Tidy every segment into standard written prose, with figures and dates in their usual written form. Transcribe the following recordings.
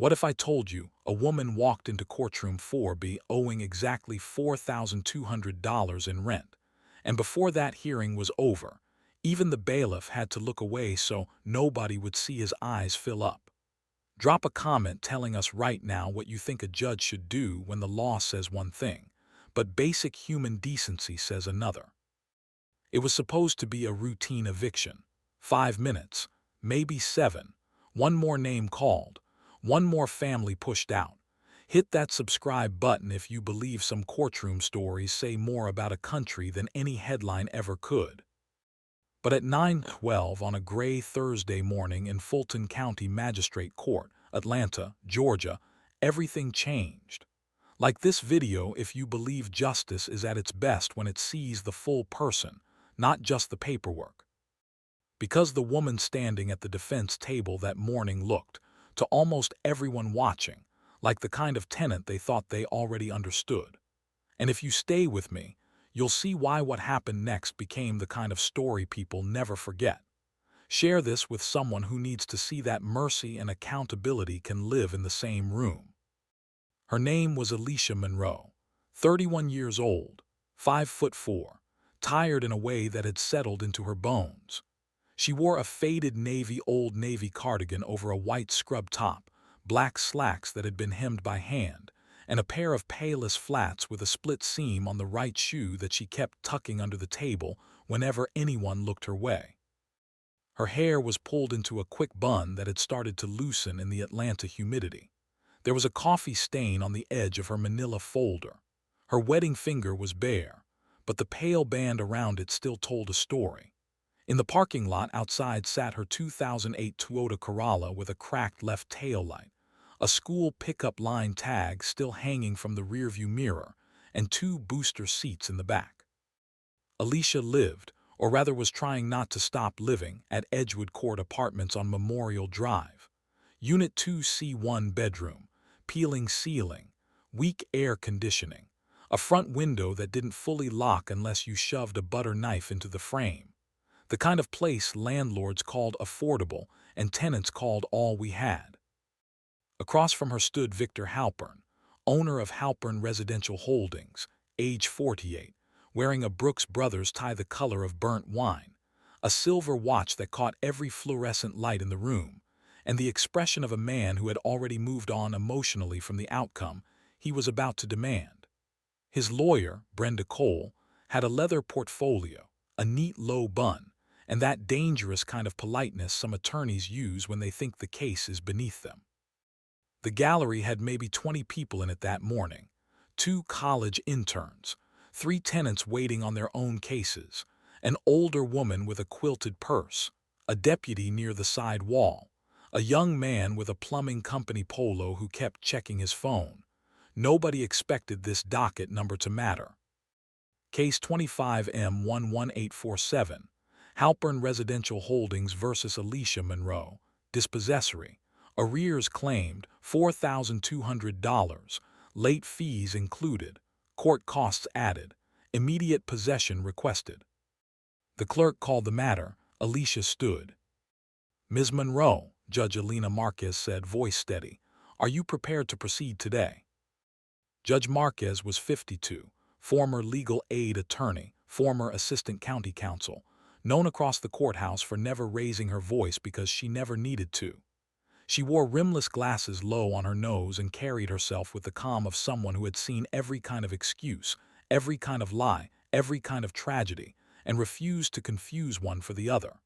What if I told you a woman walked into courtroom 4B owing exactly $4,200 in rent, and before that hearing was over, even the bailiff had to look away so nobody would see his eyes fill up? Drop a comment telling us right now what you think a judge should do when the law says one thing, but basic human decency says another. It was supposed to be a routine eviction. 5 minutes, maybe 7. One more name called. One more family pushed out. Hit that subscribe button if you believe some courtroom stories say more about a country than any headline ever could. But at 9:12 on a gray Thursday morning in Fulton County Magistrate Court, Atlanta, Georgia, everything changed. Like this video if you believe justice is at its best when it sees the full person, not just the paperwork. Because the woman standing at the defense table that morning looked, to almost everyone watching, like the kind of tenant they thought they already understood. And if you stay with me, you'll see why what happened next became the kind of story people never forget. Share this with someone who needs to see that mercy and accountability can live in the same room. Her name was Alicia Monroe, 31 years old, 5'4", tired in a way that had settled into her bones. She wore a faded Old Navy cardigan over a white scrub top, black slacks that had been hemmed by hand, and a pair of Payless flats with a split seam on the right shoe that she kept tucking under the table whenever anyone looked her way. Her hair was pulled into a quick bun that had started to loosen in the Atlanta humidity. There was a coffee stain on the edge of her manila folder. Her wedding finger was bare, but the pale band around it still told a story. In the parking lot outside sat her 2008 Toyota Corolla with a cracked left taillight, a school pickup line tag still hanging from the rearview mirror, and 2 booster seats in the back. Alicia lived, or rather was trying not to stop living, at Edgewood Court Apartments on Memorial Drive. Unit 2C1 bedroom, peeling ceiling, weak air conditioning, a front window that didn't fully lock unless you shoved a butter knife into the frame. The kind of place landlords called affordable and tenants called all we had. Across from her stood Victor Halpern, owner of Halpern Residential Holdings, age 48, wearing a Brooks Brothers tie the color of burnt wine, a silver watch that caught every fluorescent light in the room, and the expression of a man who had already moved on emotionally from the outcome he was about to demand. His lawyer, Brenda Cole, had a leather portfolio, a neat low bun, and that dangerous kind of politeness some attorneys use when they think the case is beneath them. The gallery had maybe 20 people in it that morning, 2 college interns, 3 tenants waiting on their own cases, an older woman with a quilted purse, a deputy near the side wall, a young man with a plumbing company polo who kept checking his phone. Nobody expected this docket number to matter. Case 25M11847. Halpern Residential Holdings versus Alicia Monroe, dispossessory. Arrears claimed $4,200, late fees included, court costs added, immediate possession requested. The clerk called the matter. Alicia stood. "Ms. Monroe," Judge Elena Marquez said, voice steady, "are you prepared to proceed today?" Judge Marquez was 52, former legal aid attorney, former assistant county counsel, known across the courthouse for never raising her voice because she never needed to. She wore rimless glasses low on her nose and carried herself with the calm of someone who had seen every kind of excuse, every kind of lie, every kind of tragedy, and refused to confuse one for the other.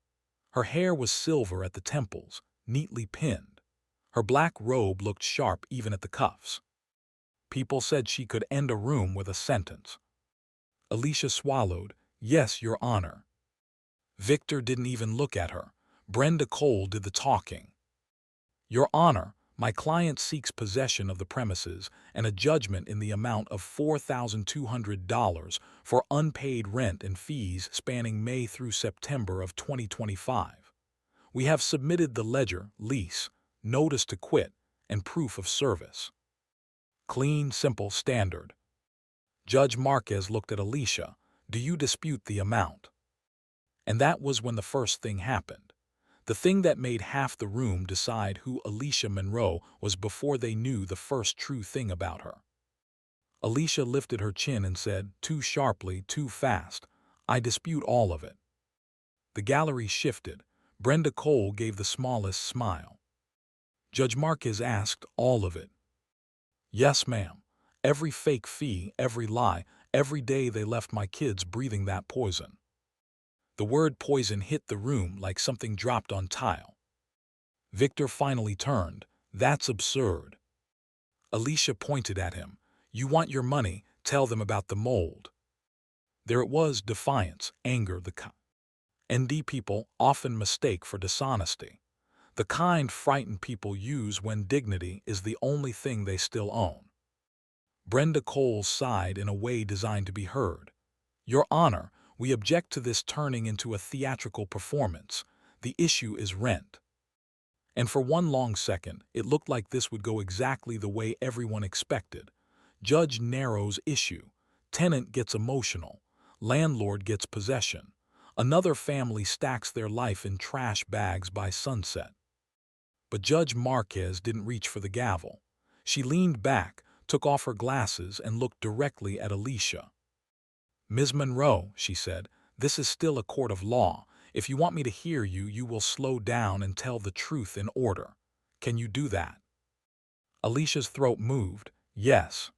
Her hair was silver at the temples, neatly pinned. Her black robe looked sharp even at the cuffs. People said she could end a room with a sentence. Alicia swallowed. "Yes, Your Honor." Victor didn't even look at her. Brenda Cole did the talking. "Your Honor, my client seeks possession of the premises and a judgment in the amount of $4,200 for unpaid rent and fees spanning May through September of 2025. We have submitted the ledger, lease, notice to quit, and proof of service." Clean, simple, standard. Judge Marquez looked at Alicia. "Do you dispute the amount?" And that was when the first thing happened. The thing that made half the room decide who Alicia Monroe was before they knew the first true thing about her. Alicia lifted her chin and said, too sharply, too fast, "I dispute all of it." The gallery shifted. Brenda Cole gave the smallest smile. Judge Marquez asked, "All of it?" "Yes, ma'am. Every fake fee, every lie, every day they left my kids breathing that poison." The word poison hit the room like something dropped on tile. Victor finally turned. "That's absurd." Alicia pointed at him. "You want your money, tell them about the mold." There it was, defiance, anger, the ND people often mistake for dishonesty. The kind frightened people use when dignity is the only thing they still own. Brenda Cole sighed in a way designed to be heard. "Your Honor, we object to this turning into a theatrical performance. The issue is rent." And for one long second, it looked like this would go exactly the way everyone expected. Judge narrows issue. Tenant gets emotional. Landlord gets possession. Another family stacks their life in trash bags by sunset. But Judge Marquez didn't reach for the gavel. She leaned back, took off her glasses, and looked directly at Alicia. "Ms. Monroe," she said, "this is still a court of law. If you want me to hear you, you will slow down and tell the truth in order. Can you do that?" Alicia's throat moved. "Yes."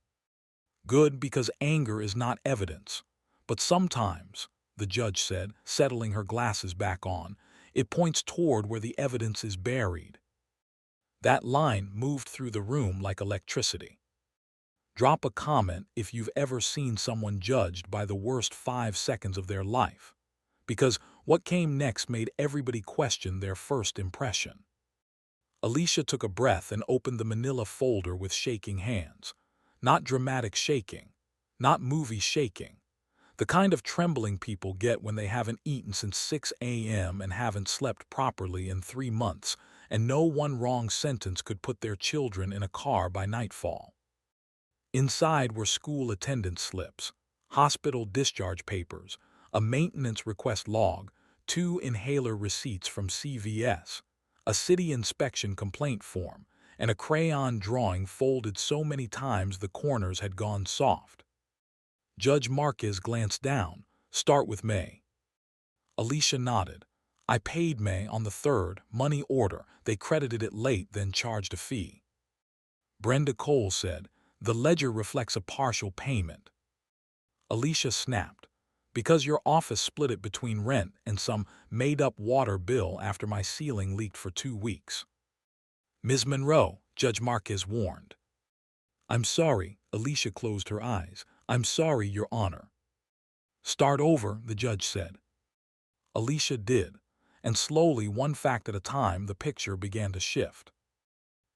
"Good, because anger is not evidence. But sometimes," the judge said, settling her glasses back on, "it points toward where the evidence is buried." That line moved through the room like electricity. Drop a comment if you've ever seen someone judged by the worst 5 seconds of their life. Because what came next made everybody question their first impression. Alicia took a breath and opened the manila folder with shaking hands. Not dramatic shaking. Not movie shaking. The kind of trembling people get when they haven't eaten since 6 a.m. and haven't slept properly in 3 months, and no one wrong sentence could put their children in a car by nightfall. Inside were school attendance slips, hospital discharge papers, a maintenance request log, 2 inhaler receipts from CVS, a city inspection complaint form, and a crayon drawing folded so many times the corners had gone soft. Judge Marquez glanced down. "Start with May." Alicia nodded. "I paid May on the 3rd, money order. They credited it late, then charged a fee." Brenda Cole said, "The ledger reflects a partial payment." Alicia snapped. "Because your office split it between rent and some made-up water bill after my ceiling leaked for 2 weeks." "Ms. Monroe," Judge Marquez warned. "I'm sorry," Alicia closed her eyes. "I'm sorry, Your Honor." "Start over," the judge said. Alicia did, and slowly, one fact at a time, the picture began to shift.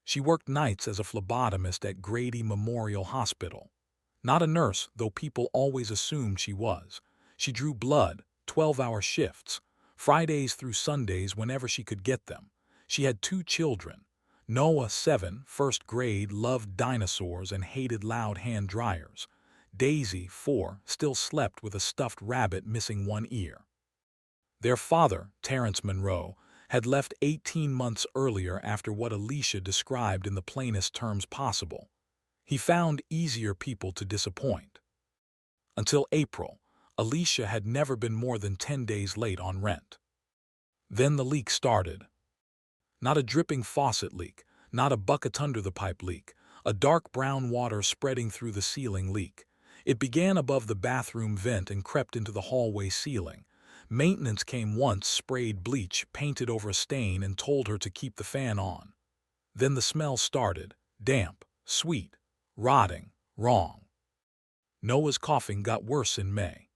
She worked nights as a phlebotomist at Grady Memorial Hospital. Not a nurse, though people always assumed she was. She drew blood, 12-hour shifts, Fridays through Sundays whenever she could get them. She had 2 children. Noah, 7, first grade, loved dinosaurs and hated loud hand dryers. Daisy, 4, still slept with a stuffed rabbit missing one ear. Their father, Terrence Monroe, had left 18 months earlier after what Alicia described in the plainest terms possible. He found easier people to disappoint. Until April, Alicia had never been more than 10 days late on rent. Then the leak started. Not a dripping faucet leak, not a bucket under the pipe leak, a dark brown water spreading through the ceiling leak. It began above the bathroom vent and crept into the hallway ceiling. Maintenance came once, sprayed bleach, painted over a stain, and told her to keep the fan on. Then the smell started, damp, sweet, rotting, wrong. Noah's coughing got worse in May.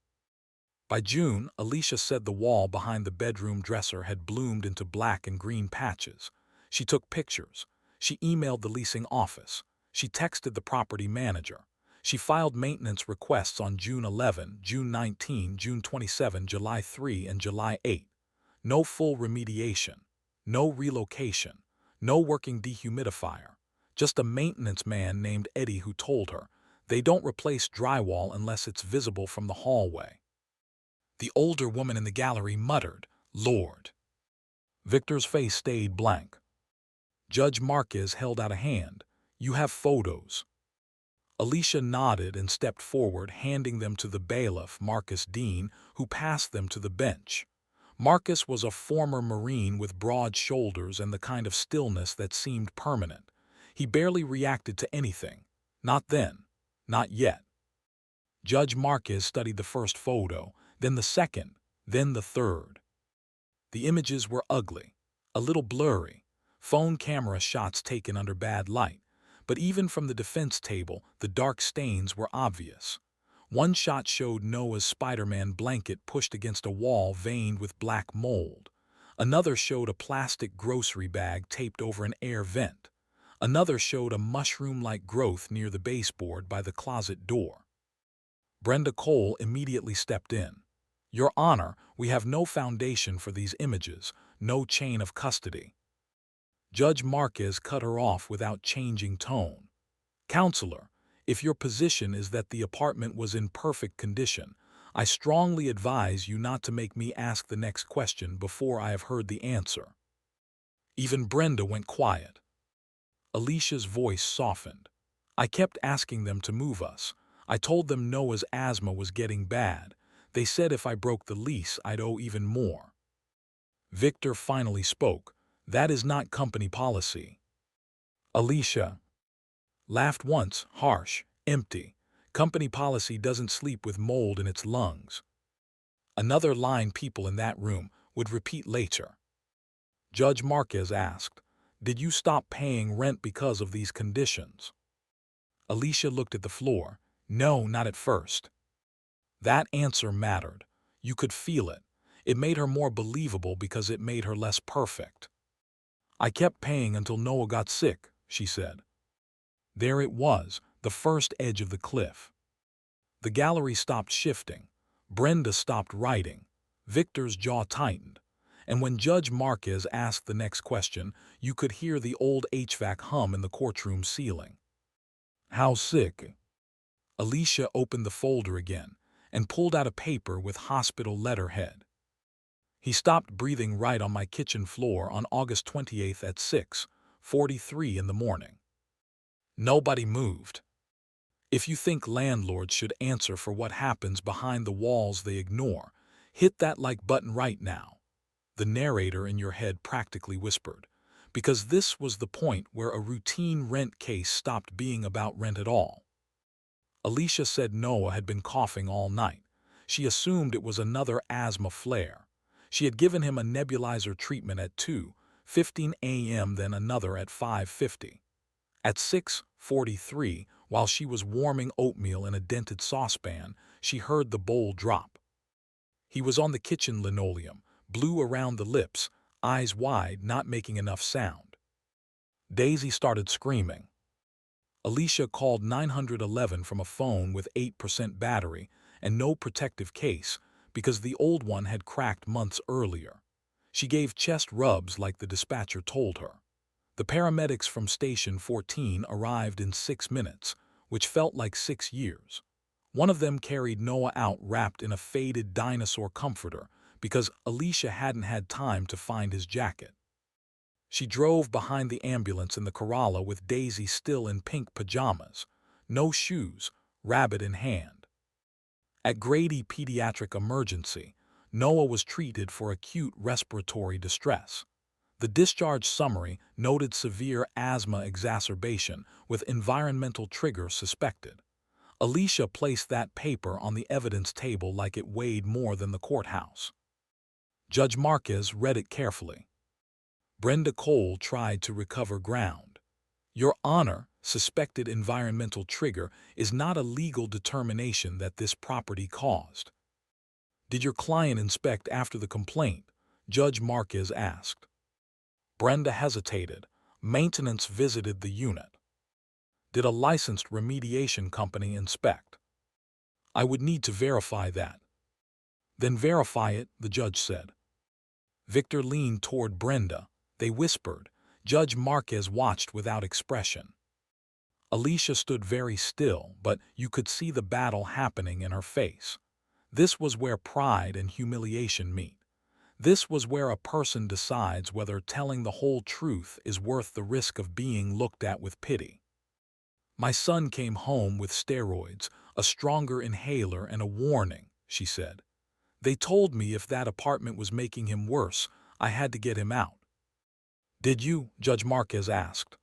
By June, Alicia said the wall behind the bedroom dresser had bloomed into black and green patches. She took pictures. She emailed the leasing office. She texted the property manager. She filed maintenance requests on June 11, June 19, June 27, July 3, and July 8. No full remediation. No relocation. No working dehumidifier. Just a maintenance man named Eddie who told her, "They don't replace drywall unless it's visible from the hallway." The older woman in the gallery muttered, "Lord." Victor's face stayed blank. Judge Marquez held out a hand. "You have photos." Alicia nodded and stepped forward, handing them to the bailiff, Marcus Dean, who passed them to the bench. Marcus was a former Marine with broad shoulders and the kind of stillness that seemed permanent. He barely reacted to anything. Not then. Not yet. Judge Marquez studied the first photo, then the second, then the third. The images were ugly, a little blurry, phone camera shots taken under bad light, but even from the defense table, the dark stains were obvious. One shot showed Noah's Spider-Man blanket pushed against a wall veined with black mold. Another showed a plastic grocery bag taped over an air vent. Another showed a mushroom-like growth near the baseboard by the closet door. Brenda Cole immediately stepped in. "Your Honor, we have no foundation for these images, no chain of custody." Judge Marquez cut her off without changing tone. "Counselor, if your position is that the apartment was in perfect condition, I strongly advise you not to make me ask the next question before I have heard the answer." Even Brenda went quiet. Alicia's voice softened. "I kept asking them to move us. I told them Noah's asthma was getting bad. They said if I broke the lease, I'd owe even more." Victor finally spoke. "That is not company policy." Alicia laughed once, harsh, empty. "Company policy doesn't sleep with mold in its lungs." Another line people in that room would repeat later. Judge Marquez asked, "Did you stop paying rent because of these conditions?" Alicia looked at the floor. "No, not at first." That answer mattered. You could feel it. It made her more believable because it made her less perfect. "I kept paying until Noah got sick," she said. There it was, the first edge of the cliff. The gallery stopped shifting. Brenda stopped writing. Victor's jaw tightened. And when Judge Marquez asked the next question, you could hear the old HVAC hum in the courtroom ceiling. "How sick?" Alicia opened the folder again and pulled out a paper with hospital letterhead. "He stopped breathing right on my kitchen floor on August 28th at 6:43 in the morning." Nobody moved. If you think landlords should answer for what happens behind the walls they ignore, hit that like button right now. The narrator in your head practically whispered, because this was the point where a routine rent case stopped being about rent at all. Alicia said Noah had been coughing all night. She assumed it was another asthma flare. She had given him a nebulizer treatment at 2:15 a.m., then another at 5:50. At 6:43, while she was warming oatmeal in a dented saucepan, she heard the bowl drop. He was on the kitchen linoleum, blue around the lips, eyes wide, not making enough sound. Daisy started screaming. Alicia called 911 from a phone with 8% battery and no protective case because the old one had cracked months earlier. She gave chest rubs like the dispatcher told her. The paramedics from Station 14 arrived in 6 minutes, which felt like 6 years. One of them carried Noah out wrapped in a faded dinosaur comforter because Alicia hadn't had time to find his jacket. She drove behind the ambulance in the Corolla with Daisy still in pink pajamas, no shoes, rabbit in hand. At Grady Pediatric Emergency, Noah was treated for acute respiratory distress. The discharge summary noted severe asthma exacerbation with environmental trigger suspected. Alicia placed that paper on the evidence table like it weighed more than the courthouse. Judge Marquez read it carefully. Brenda Cole tried to recover ground. "Your Honor, suspected environmental trigger is not a legal determination that this property caused." "Did your client inspect after the complaint?" Judge Marquez asked. Brenda hesitated. "Maintenance visited the unit." "Did a licensed remediation company inspect?" "I would need to verify that." "Then verify it," the judge said. Victor leaned toward Brenda. They whispered. Judge Marquez watched without expression. Alicia stood very still, but you could see the battle happening in her face. This was where pride and humiliation meet. This was where a person decides whether telling the whole truth is worth the risk of being looked at with pity. My son came home with steroids, a stronger inhaler, and a warning, she said. They told me if that apartment was making him worse, I had to get him out. Did you? Judge Marquez asked.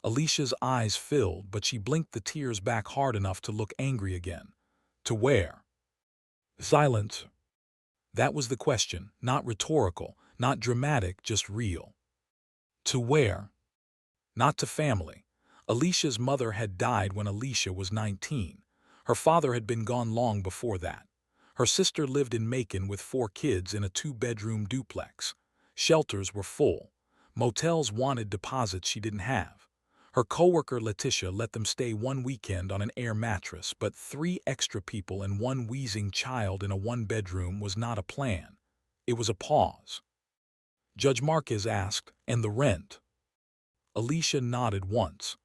Alicia's eyes filled, but she blinked the tears back hard enough to look angry again. To where? Silence. That was the question, not rhetorical, not dramatic, just real. To where? Not to family. Alicia's mother had died when Alicia was 19. Her father had been gone long before that. Her sister lived in Macon with 4 kids in a 2-bedroom duplex. Shelters were full. Motels wanted deposits she didn't have. Her coworker Letitia let them stay one weekend on an air mattress, but 3 extra people and 1 wheezing child in a 1-bedroom was not a plan. It was a pause. Judge Marquez asked, "And the rent?" Alicia nodded once.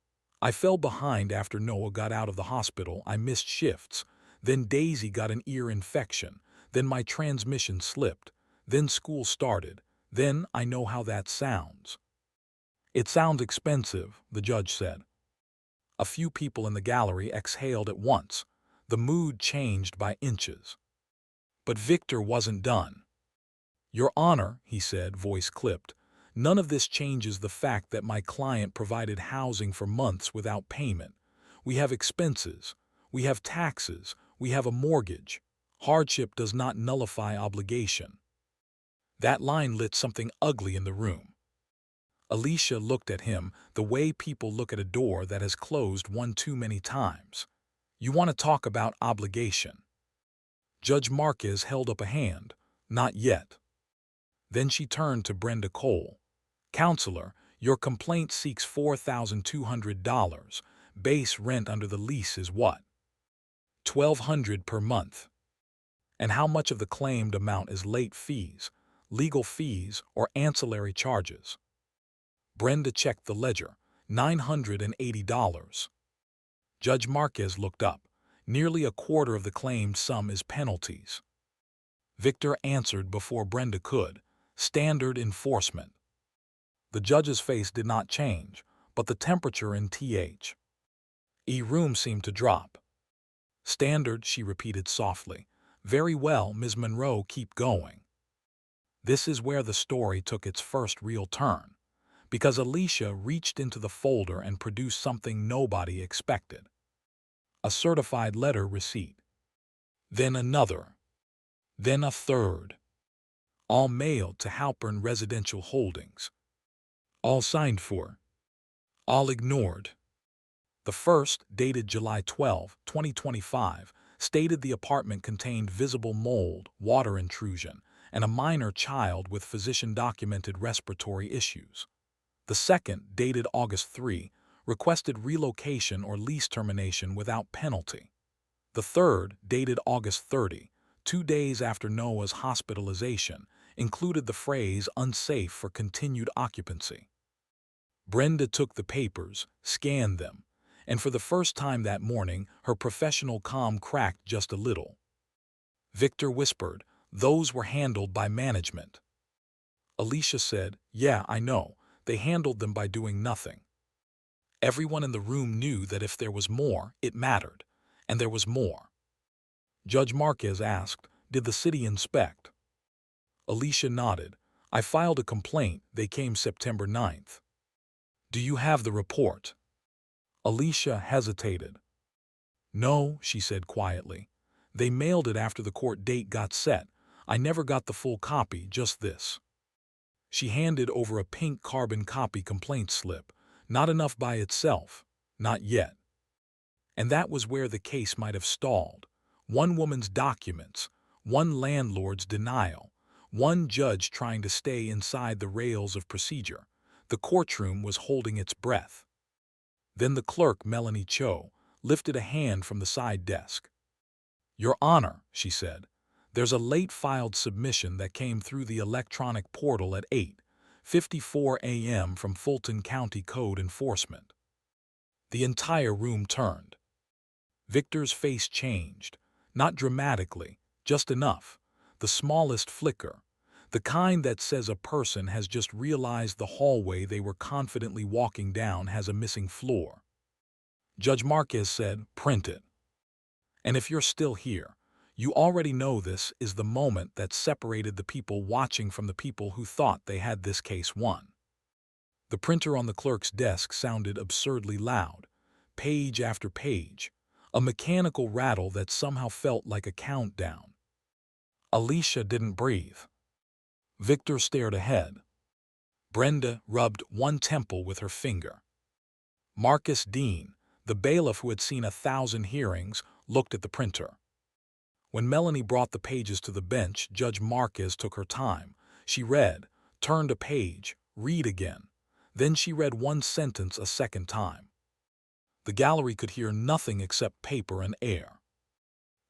"I fell behind after Noah got out of the hospital. I missed shifts. Then Daisy got an ear infection. Then my transmission slipped. Then school started. Then I know how that sounds." "It sounds expensive," the judge said. A few people in the gallery exhaled at once. The mood changed by inches. But Victor wasn't done. "Your Honor," he said, voice clipped, "none of this changes the fact that my client provided housing for months without payment. We have expenses. We have taxes. We have a mortgage. Hardship does not nullify obligation." That line lit something ugly in the room. Alicia looked at him the way people look at a door that has closed one too many times. "You want to talk about obligation?" Judge Marquez held up a hand. "Not yet." Then she turned to Brenda Cole. "Counselor, your complaint seeks $4,200. Base rent under the lease is what? $1,200 per month. And how much of the claimed amount is late fees, legal fees, or ancillary charges?" Brenda checked the ledger. $980. Judge Marquez looked up. "Nearly a quarter of the claimed sum is penalties." Victor answered before Brenda could. "Standard enforcement." The judge's face did not change, but the temperature in TH's room seemed to drop. "Standard," she repeated softly. "Very well, Ms. Monroe, keep going." This is where the story took its first real turn, because Alicia reached into the folder and produced something nobody expected. A certified letter receipt. Then another. Then a third. All mailed to Halpern Residential Holdings. All signed for. All ignored. The first, dated July 12, 2025, stated the apartment contained visible mold, water intrusion, and a minor child with physician-documented respiratory issues. The second, dated August 3, requested relocation or lease termination without penalty. The third, dated August 30, 2 days after Noah's hospitalization, included the phrase "unsafe for continued occupancy." Brenda took the papers, scanned them, and for the first time that morning, her professional calm cracked just a little. Victor whispered, "Those were handled by management." Alicia said, "Yeah, I know. They handled them by doing nothing." Everyone in the room knew that if there was more, it mattered, and there was more. Judge Marquez asked, "Did the city inspect?" Alicia nodded. "I filed a complaint. They came September 9th. Do you have the report?" Alicia hesitated. "No," she said quietly. "They mailed it after the court date got set. I never got the full copy, just this." She handed over a pink carbon copy complaint slip. Not enough by itself. Not yet. And that was where the case might have stalled. One woman's documents, one landlord's denial, one judge trying to stay inside the rails of procedure. The courtroom was holding its breath. Then the clerk, Melanie Cho, lifted a hand from the side desk. "Your Honor," she said, "there's a late-filed submission that came through the electronic portal at 8:54 a.m. from Fulton County Code Enforcement." The entire room turned. Victor's face changed, not dramatically, just enough, the smallest flicker. The kind that says a person has just realized the hallway they were confidently walking down has a missing floor. Judge Marquez said, "Print it." And if you're still here, you already know this is the moment that separated the people watching from the people who thought they had this case won. The printer on the clerk's desk sounded absurdly loud, page after page, a mechanical rattle that somehow felt like a countdown. Alicia didn't breathe. Victor stared ahead. Brenda rubbed one temple with her finger. Marcus Dean, the bailiff who had seen 1,000 hearings, looked at the printer. When Melanie brought the pages to the bench, Judge Marquez took her time. She read, turned a page, read again. Then she read one sentence a second time. The gallery could hear nothing except paper and air.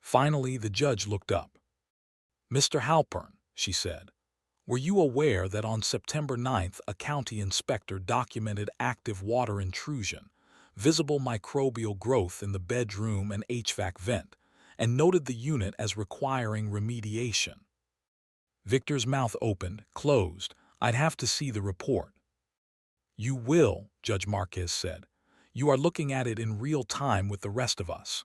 Finally, the judge looked up. "Mr. Halpern," she said, "were you aware that on September 9th a county inspector documented active water intrusion, visible microbial growth in the bedroom and HVAC vent, and noted the unit as requiring remediation?" Victor's mouth opened, closed. "I'd have to see the report." "You will," Judge Marquez said. "You are looking at it in real time with the rest of us."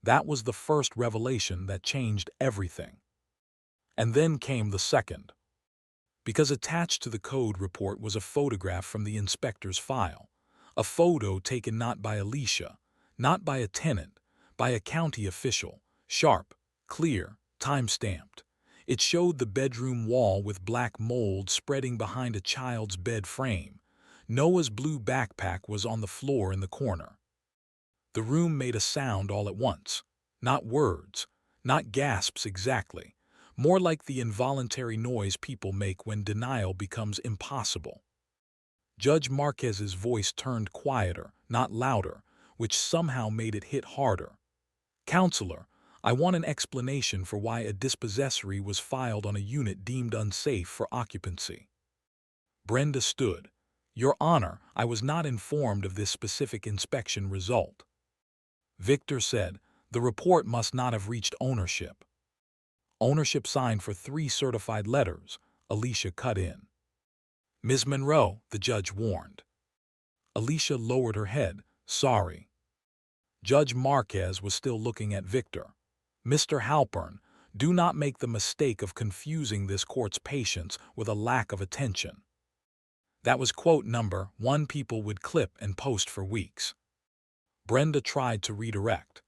That was the first revelation that changed everything. And then came the second. Because attached to the code report was a photograph from the inspector's file. A photo taken not by Alicia, not by a tenant, by a county official, sharp, clear, time-stamped. It showed the bedroom wall with black mold spreading behind a child's bed frame. Noah's blue backpack was on the floor in the corner. The room made a sound all at once. Not words, not gasps exactly, more like the involuntary noise people make when denial becomes impossible. Judge Marquez's voice turned quieter, not louder, which somehow made it hit harder. "Counselor, I want an explanation for why a dispossessory was filed on a unit deemed unsafe for occupancy." Brenda stood. "Your Honor, I was not informed of this specific inspection result." Victor said, "The report must not have reached ownership." "Ownership signed for 3 certified letters," Alicia cut in. "Ms. Monroe," the judge warned. Alicia lowered her head. "Sorry." Judge Marquez was still looking at Victor. "Mr. Halpern, do not make the mistake of confusing this court's patience with a lack of attention." That was quote number 1 people would clip and post for weeks. Brenda tried to redirect.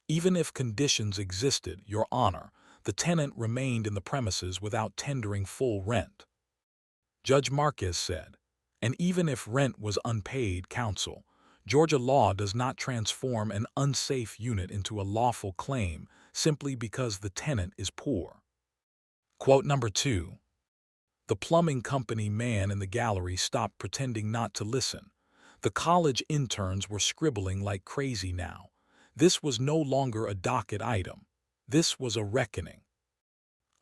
"Even if conditions existed, Your Honor, the tenant remained in the premises without tendering full rent." Judge Marquez said, "And even if rent was unpaid, counsel, Georgia law does not transform an unsafe unit into a lawful claim simply because the tenant is poor." Quote number 2. The plumbing company man in the gallery stopped pretending not to listen. The college interns were scribbling like crazy now. This was no longer a docket item. This was a reckoning.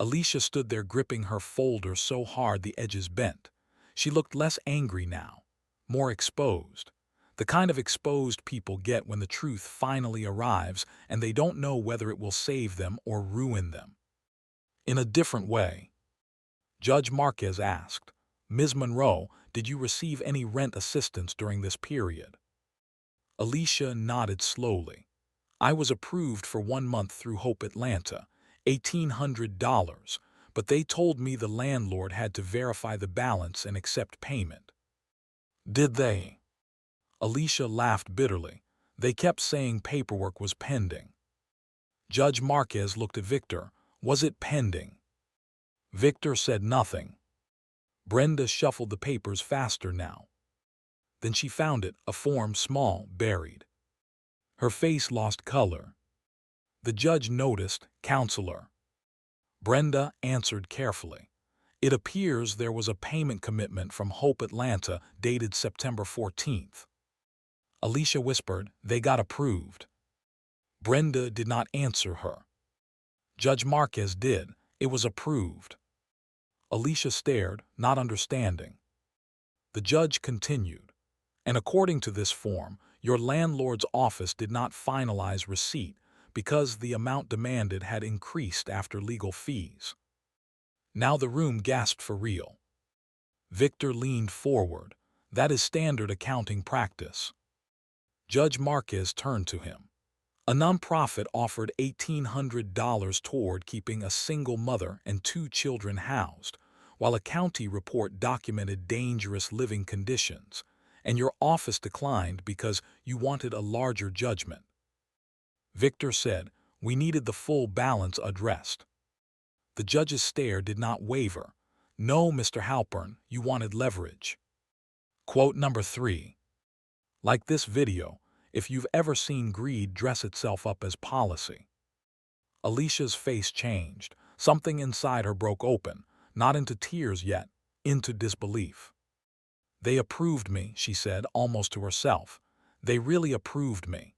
Alicia stood there gripping her folder so hard the edges bent. She looked less angry now, more exposed. The kind of exposed people get when the truth finally arrives and they don't know whether it will save them or ruin them. In a different way, Judge Marquez asked, "Ms. Monroe, did you receive any rent assistance during this period?" Alicia nodded slowly. "I was approved for 1 month through Hope Atlanta, $1,800, but they told me the landlord had to verify the balance and accept payment." "Did they?" Alicia laughed bitterly. "They kept saying paperwork was pending." Judge Marquez looked at Victor. "Was it pending?" Victor said nothing. Brenda shuffled the papers faster now. Then she found it, a form small, buried. Her face lost color. The judge noticed, "Counselor." Brenda answered carefully. "It appears there was a payment commitment from Hope Atlanta dated September 14th. Alicia whispered, "They got approved." Brenda did not answer her. Judge Marquez did. "It was approved." Alicia stared, not understanding. The judge continued, "And according to this form, your landlord's office did not finalize receipt because the amount demanded had increased after legal fees." Now the room gasped for real. Victor leaned forward. That is standard accounting practice. Judge Marquez turned to him. A nonprofit offered $1,800 toward keeping a single mother and 2 children housed, while a county report documented dangerous living conditions, and your office declined because you wanted a larger judgment. Victor said, "We needed the full balance addressed." The judge's stare did not waver. "No, Mr. Halpern, you wanted leverage." Quote number 3. Like this video, if you've ever seen greed dress itself up as policy. Alicia's face changed. Something inside her broke open, not into tears yet, into disbelief. "They approved me," she said, almost to herself. "They really approved me."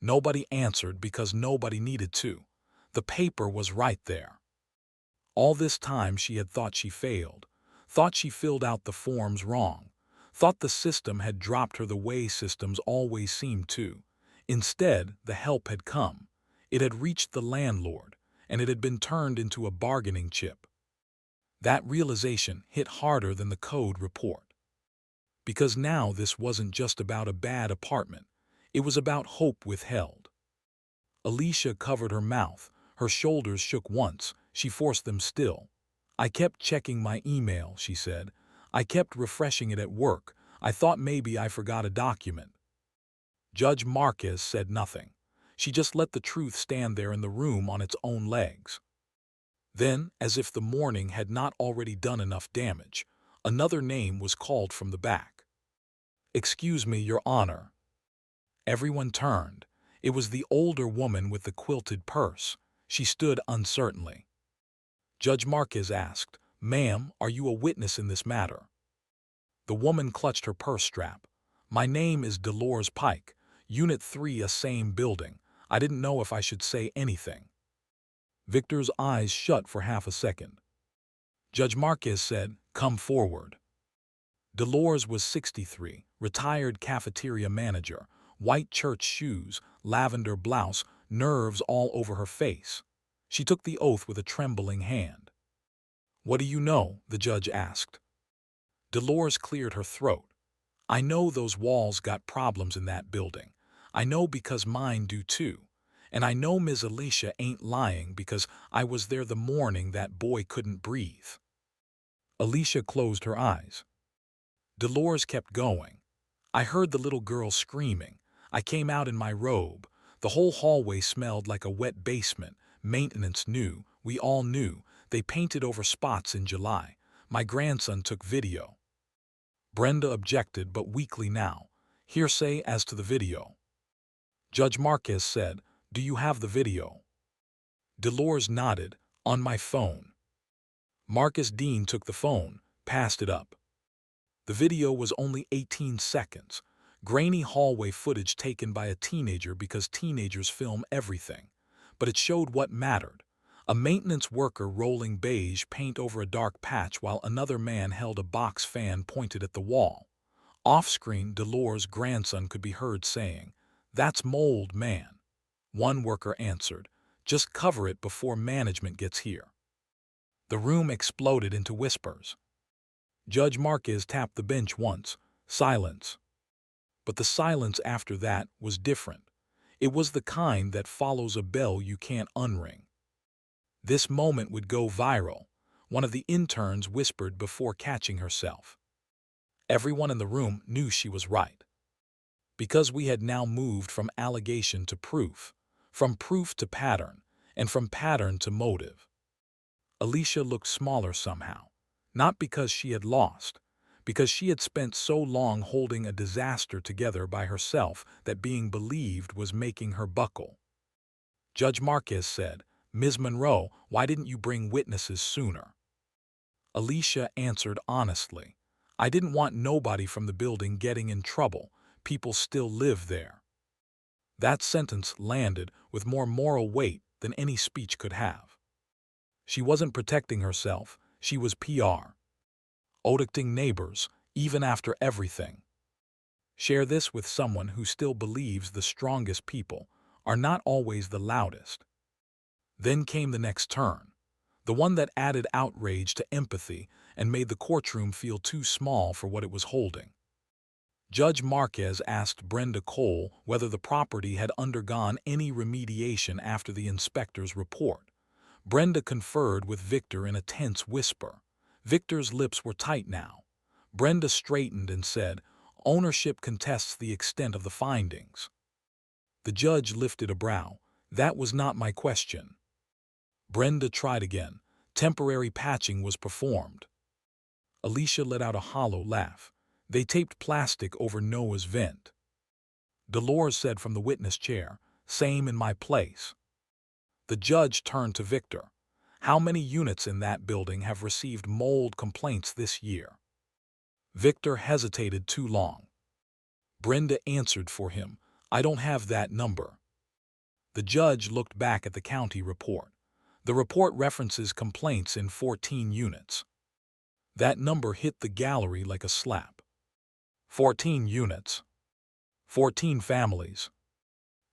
Nobody answered because nobody needed to. The paper was right there. All this time she had thought she failed, thought she filled out the forms wrong, thought the system had dropped her the way systems always seem to. Instead, the help had come. It had reached the landlord, and it had been turned into a bargaining chip. That realization hit harder than the code report. Because now this wasn't just about a bad apartment. It was about hope withheld. Alicia covered her mouth. Her shoulders shook once. She forced them still. "I kept checking my email," she said. "I kept refreshing it at work. I thought maybe I forgot a document." Judge Marquez said nothing. She just let the truth stand there in the room on its own legs. Then, as if the morning had not already done enough damage, another name was called from the back. "Excuse me, Your Honor." Everyone turned. It was the older woman with the quilted purse. She stood uncertainly. Judge Marquez asked, "Ma'am, are you a witness in this matter?" The woman clutched her purse strap. "My name is Dolores Pike, Unit 3, a same building. I didn't know if I should say anything." Victor's eyes shut for half a second. Judge Marquez said, "Come forward." Dolores was 63, retired cafeteria manager, white church shoes, lavender blouse, nerves all over her face. She took the oath with a trembling hand. "What do you know?" the judge asked. Dolores cleared her throat. "I know those walls got problems in that building. I know because mine do too. And I know Ms. Alicia ain't lying because I was there the morning that boy couldn't breathe." Alicia closed her eyes. Dolores kept going. "I heard the little girl screaming. I came out in my robe. The whole hallway smelled like a wet basement. Maintenance knew. We all knew. They painted over spots in July. My grandson took video." Brenda objected, but weakly now. "Hearsay as to the video." Judge Marquez said, "Do you have the video?" Dolores nodded. "On my phone." Marcus Dean took the phone, passed it up. The video was only 18 seconds. Grainy hallway footage taken by a teenager because teenagers film everything. But it showed what mattered. A maintenance worker rolling beige paint over a dark patch while another man held a box fan pointed at the wall. Off-screen, Dolores' grandson could be heard saying, "That's mold, man." One worker answered, "Just cover it before management gets here." The room exploded into whispers. Judge Marquez tapped the bench once. Silence. But the silence after that was different. It was the kind that follows a bell you can't unring. This moment would go viral, one of the interns whispered before catching herself. Everyone in the room knew she was right. Because we had now moved from allegation to proof, from proof to pattern, and from pattern to motive. Alicia looked smaller somehow, not because she had lost, because she had spent so long holding a disaster together by herself that being believed was making her buckle. Judge Marquez said, "Ms. Monroe, why didn't you bring witnesses sooner?" Alicia answered honestly, "I didn't want nobody from the building getting in trouble. People still live there." That sentence landed with more moral weight than any speech could have. She wasn't protecting herself, she was PR. Protecting neighbors, even after everything. Share this with someone who still believes the strongest people are not always the loudest. Then came the next turn. the one that added outrage to empathy and made the courtroom feel too small for what it was holding. Judge Marquez asked Brenda Cole whether the property had undergone any remediation after the inspector's report. Brenda conferred with Victor in a tense whisper. Victor's lips were tight now. Brenda straightened and said, "Ownership contests the extent of the findings." The judge lifted a brow. "That was not my question." Brenda tried again. Temporary patching was performed. Alicia let out a hollow laugh. "They taped plastic over Noah's vent." Dolores said from the witness chair, "Same in my place." The judge turned to Victor. "How many units in that building have received mold complaints this year?" Victor hesitated too long. Brenda answered for him, "I don't have that number." The judge looked back at the county report. The report references complaints in 14 units. That number hit the gallery like a slap. 14 units. 14 families.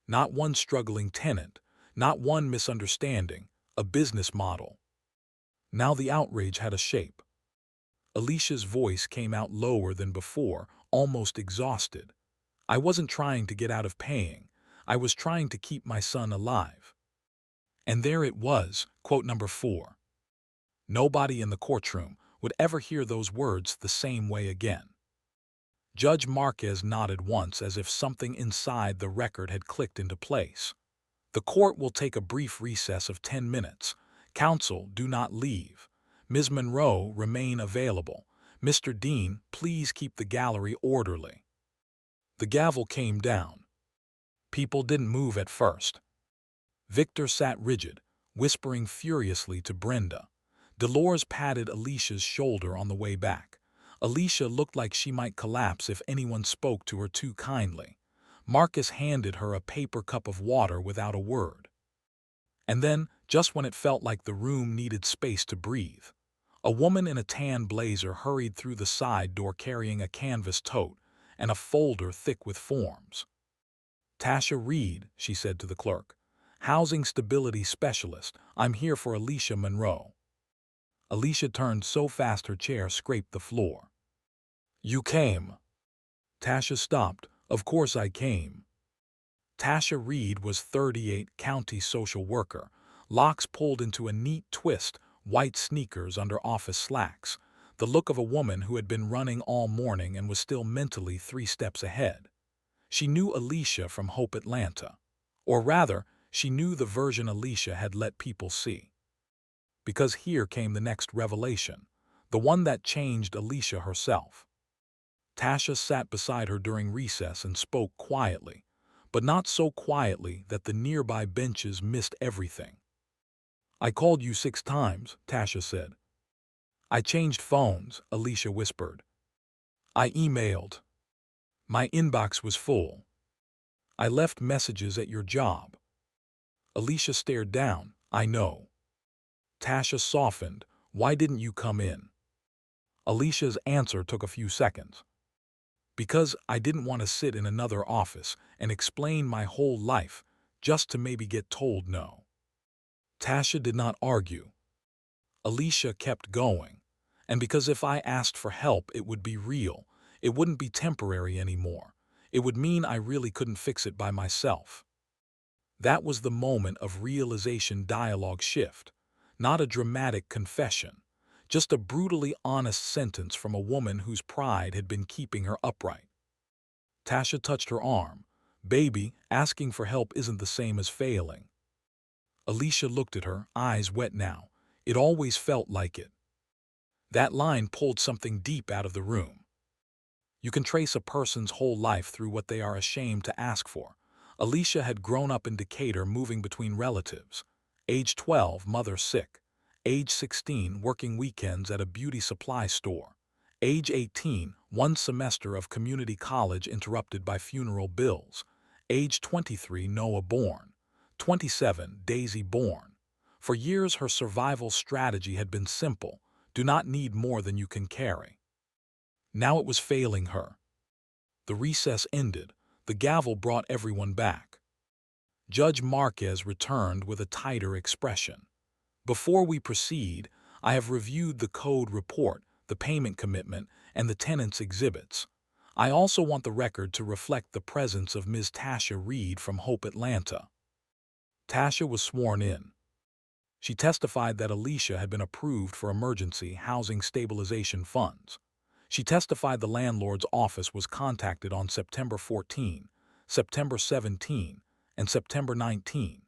Not one struggling tenant, not one misunderstanding, a business model. Now the outrage had a shape. Alicia's voice came out lower than before, almost exhausted. "I wasn't trying to get out of paying. I was trying to keep my son alive." And there it was, quote number 4. Nobody in the courtroom would ever hear those words the same way again. Judge Marquez nodded once as if something inside the record had clicked into place. "The court will take a brief recess of 10 minutes. Counsel, do not leave. Ms. Monroe, remain available. Mr. Dean, please keep the gallery orderly." The gavel came down. People didn't move at first. Victor sat rigid, whispering furiously to Brenda. Dolores patted Alicia's shoulder on the way back. Alicia looked like she might collapse if anyone spoke to her too kindly. Marcus handed her a paper cup of water without a word. And then, just when it felt like the room needed space to breathe, a woman in a tan blazer hurried through the side door carrying a canvas tote and a folder thick with forms. "Tasha Reed," she said to the clerk. "Housing Stability Specialist. I'm here for Alicia Monroe." Alicia turned so fast her chair scraped the floor. "You came." Tasha stopped. "Of course I came." Tasha Reed was 38, county social worker, locks pulled into a neat twist, white sneakers under office slacks, the look of a woman who had been running all morning and was still mentally 3 steps ahead. She knew Alicia from Hope Atlanta. Or rather, she knew the version Alicia had let people see. Because here came the next revelation, the one that changed Alicia herself. Tasha sat beside her during recess and spoke quietly, but not so quietly that the nearby benches missed everything. "I called you 6 times, Tasha said. "I changed phones," Alicia whispered. "I emailed. My inbox was full. I left messages at your job." Alicia stared down. "I know." Tasha softened. "Why didn't you come in?" Alicia's answer took a few seconds. "Because I didn't want to sit in another office and explain my whole life just to maybe get told no." Tasha did not argue. Alicia kept going. "And because if I asked for help it would be real, it wouldn't be temporary anymore. It would mean I really couldn't fix it by myself." That was the moment of realization dialogue shift. Not a dramatic confession, just a brutally honest sentence from a woman whose pride had been keeping her upright. Tasha touched her arm. "Baby, asking for help isn't the same as failing." Alicia looked at her, eyes wet now. "It always felt like it." That line pulled something deep out of the room. You can trace a person's whole life through what they are ashamed to ask for. Alicia had grown up in Decatur moving between relatives. Age 12, mother sick. Age 16, working weekends at a beauty supply store. Age 18, 1 semester of community college interrupted by funeral bills. Age 23, Noah born. 27, Daisy born. For years her survival strategy had been simple: do not need more than you can carry. Now it was failing her. The recess ended. The gavel brought everyone back. Judge Marquez returned with a tighter expression. Before we proceed, I have reviewed the code report, the payment commitment, and the tenant's exhibits. I also want the record to reflect the presence of Ms. Tasha Reed from Hope, Atlanta. Tasha was sworn in. She testified that Alicia had been approved for emergency housing stabilization funds. She testified the landlord's office was contacted on September 14, September 17, and September 19.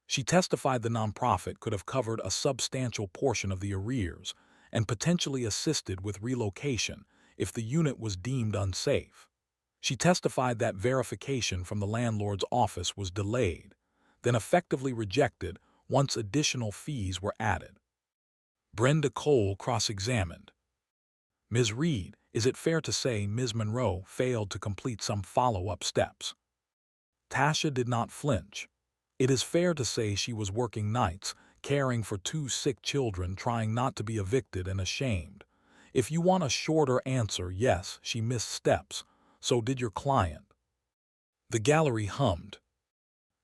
She testified the nonprofit could have covered a substantial portion of the arrears and potentially assisted with relocation if the unit was deemed unsafe. She testified that verification from the landlord's office was delayed, then effectively rejected once additional fees were added. Brenda Cole cross-examined. Ms. Reed, is it fair to say Ms. Monroe failed to complete some follow-up steps? Tasha did not flinch. It is fair to say she was working nights, caring for 2 sick children, trying not to be evicted and ashamed. If you want a shorter answer, yes, she missed steps. So did your client. The gallery hummed.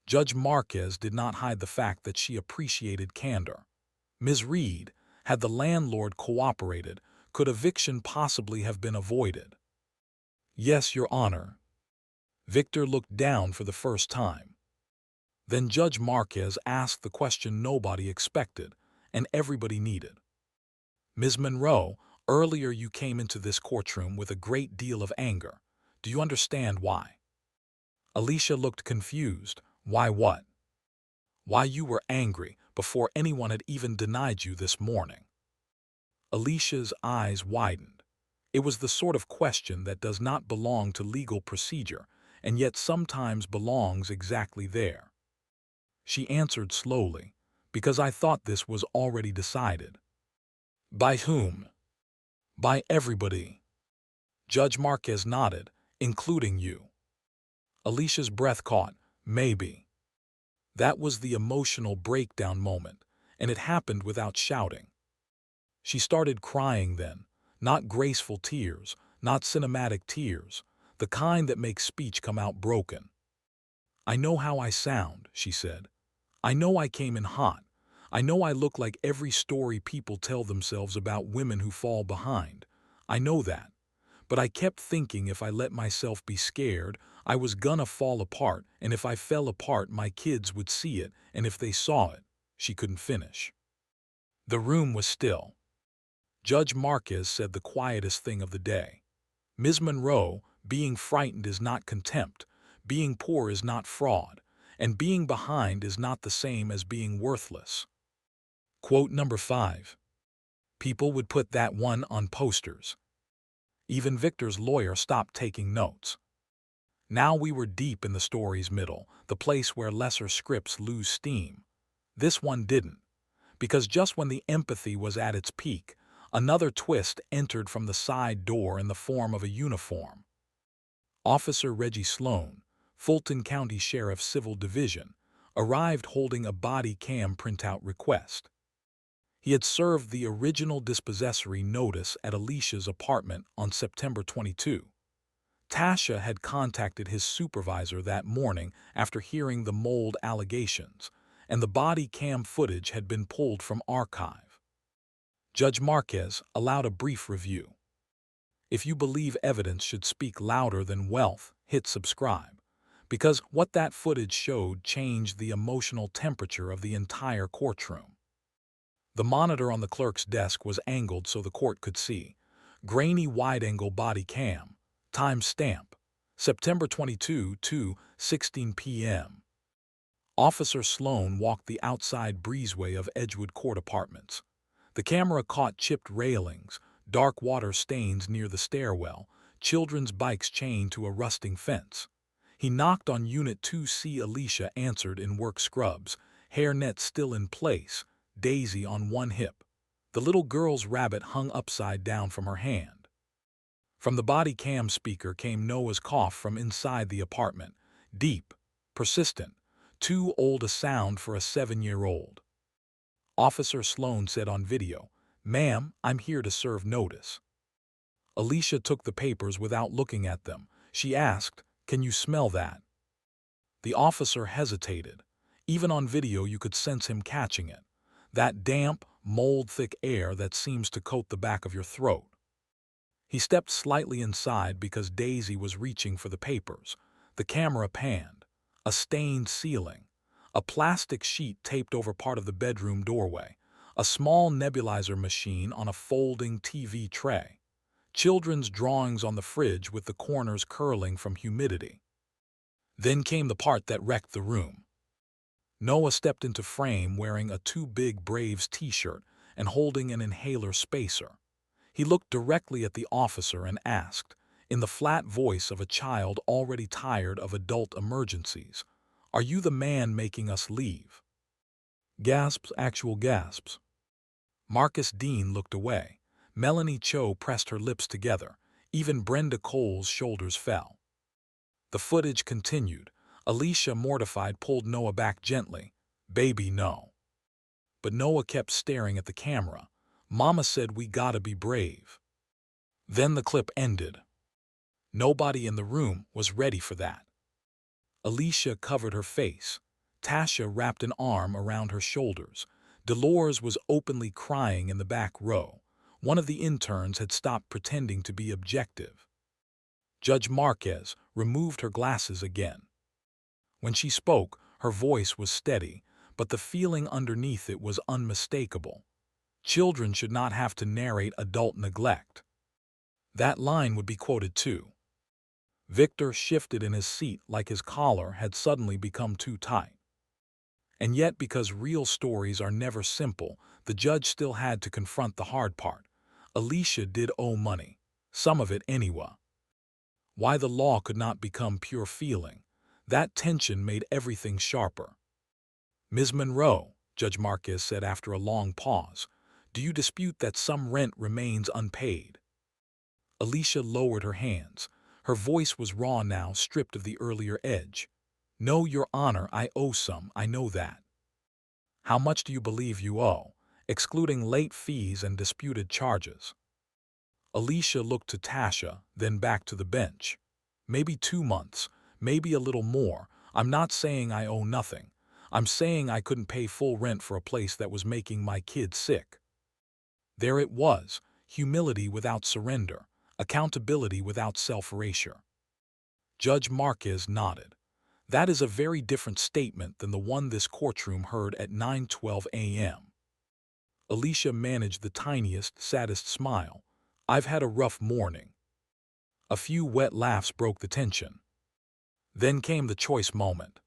Judge Marquez did not hide the fact that she appreciated candor. Ms. Reed, had the landlord cooperated, could eviction possibly have been avoided? Yes, Your Honor. Victor looked down for the first time. Then Judge Marquez asked the question nobody expected, and everybody needed. Ms. Monroe, earlier you came into this courtroom with a great deal of anger. Do you understand why? Alicia looked confused. Why what? Why you were angry before anyone had even denied you this morning. Alicia's eyes widened. It was the sort of question that does not belong to legal procedure, and yet sometimes belongs exactly there. She answered slowly, because I thought this was already decided. By whom? By everybody. Judge Marquez nodded, including you. Alicia's breath caught. Maybe. That was the emotional breakdown moment, and it happened without shouting. She started crying then, not graceful tears, not cinematic tears, the kind that make speech come out broken. I know how I sound, she said. I know I came in hot. I know I look like every story people tell themselves about women who fall behind. I know that. But I kept thinking if I let myself be scared, I was gonna fall apart, and if I fell apart, my kids would see it, and if they saw it, she couldn't finish. The room was still. Judge Marquez said the quietest thing of the day. Ms. Monroe, being frightened is not contempt, being poor is not fraud, and being behind is not the same as being worthless. Quote number 5. People would put that one on posters. Even Victor's lawyer stopped taking notes. Now we were deep in the story's middle, the place where lesser scripts lose steam. This one didn't, because just when the empathy was at its peak, another twist entered from the side door in the form of a uniform. Officer Reggie Sloan, Fulton County Sheriff's Civil Division, arrived holding a body cam printout request. He had served the original dispossessory notice at Alicia's apartment on September 22. Tasha had contacted his supervisor that morning after hearing the mold allegations, and the body cam footage had been pulled from archive. Judge Marquez allowed a brief review. If you believe evidence should speak louder than wealth, hit subscribe, because what that footage showed changed the emotional temperature of the entire courtroom. The monitor on the clerk's desk was angled so the court could see. Grainy wide-angle body cam. Time stamp. September 22, 2:16 p.m. Officer Sloan walked the outside breezeway of Edgewood Court Apartments. The camera caught chipped railings, dark water stains near the stairwell, children's bikes chained to a rusting fence. He knocked on Unit 2C. Alicia answered in work scrubs, hairnet still in place, Daisy on one hip. The little girl's rabbit hung upside down from her hand. From the body cam speaker came Noah's cough from inside the apartment, deep, persistent, too old a sound for a 7-year-old. Officer Sloan said on video, "Ma'am, I'm here to serve notice." Alicia took the papers without looking at them. She asked, "Can you smell that?" The officer hesitated. Even on video you could sense him catching it. that damp, mold-thick air that seems to coat the back of your throat. He stepped slightly inside because Daisy was reaching for the papers. The camera panned. A stained ceiling. A plastic sheet taped over part of the bedroom doorway. A small nebulizer machine on a folding TV tray. Children's drawings on the fridge with the corners curling from humidity. Then came the part that wrecked the room. Noah stepped into frame wearing a Too Big Braves t-shirt and holding an inhaler spacer. He looked directly at the officer and asked, in the flat voice of a child already tired of adult emergencies, "Are you the man making us leave?" Gasps, actual gasps. Marcus Dean looked away. Melanie Cho pressed her lips together. Even Brenda Cole's shoulders fell. The footage continued. Alicia, mortified, pulled Noah back gently. "Baby, no." But Noah kept staring at the camera. "Mama said we gotta be brave." Then the clip ended. Nobody in the room was ready for that. Alicia covered her face. Tasha wrapped an arm around her shoulders. Dolores was openly crying in the back row. One of the interns had stopped pretending to be objective. Judge Marquez removed her glasses again. When she spoke, her voice was steady, but the feeling underneath it was unmistakable. Children should not have to narrate adult neglect. That line would be quoted too. Victor shifted in his seat like his collar had suddenly become too tight. And yet, because real stories are never simple, the judge still had to confront the hard part. Alicia did owe money, some of it anyway. Why the law could not become pure feeling, that tension made everything sharper. "Ms. Monroe," Judge Marquez said after a long pause, "do you dispute that some rent remains unpaid?" Alicia lowered her hands. Her voice was raw now, stripped of the earlier edge. "No, Your Honor, I owe some, I know that." "How much do you believe you owe, excluding late fees and disputed charges?" Alicia looked to Tasha, then back to the bench. "Maybe 2 months, maybe a little more. I'm not saying I owe nothing. I'm saying I couldn't pay full rent for a place that was making my kids sick." There it was, humility without surrender, accountability without self-erasure. Judge Marquez nodded. "That is a very different statement than the one this courtroom heard at 9:12 a.m. Alicia managed the tiniest, saddest smile. "I've had a rough morning." A few wet laughs broke the tension. Then came the choice moment.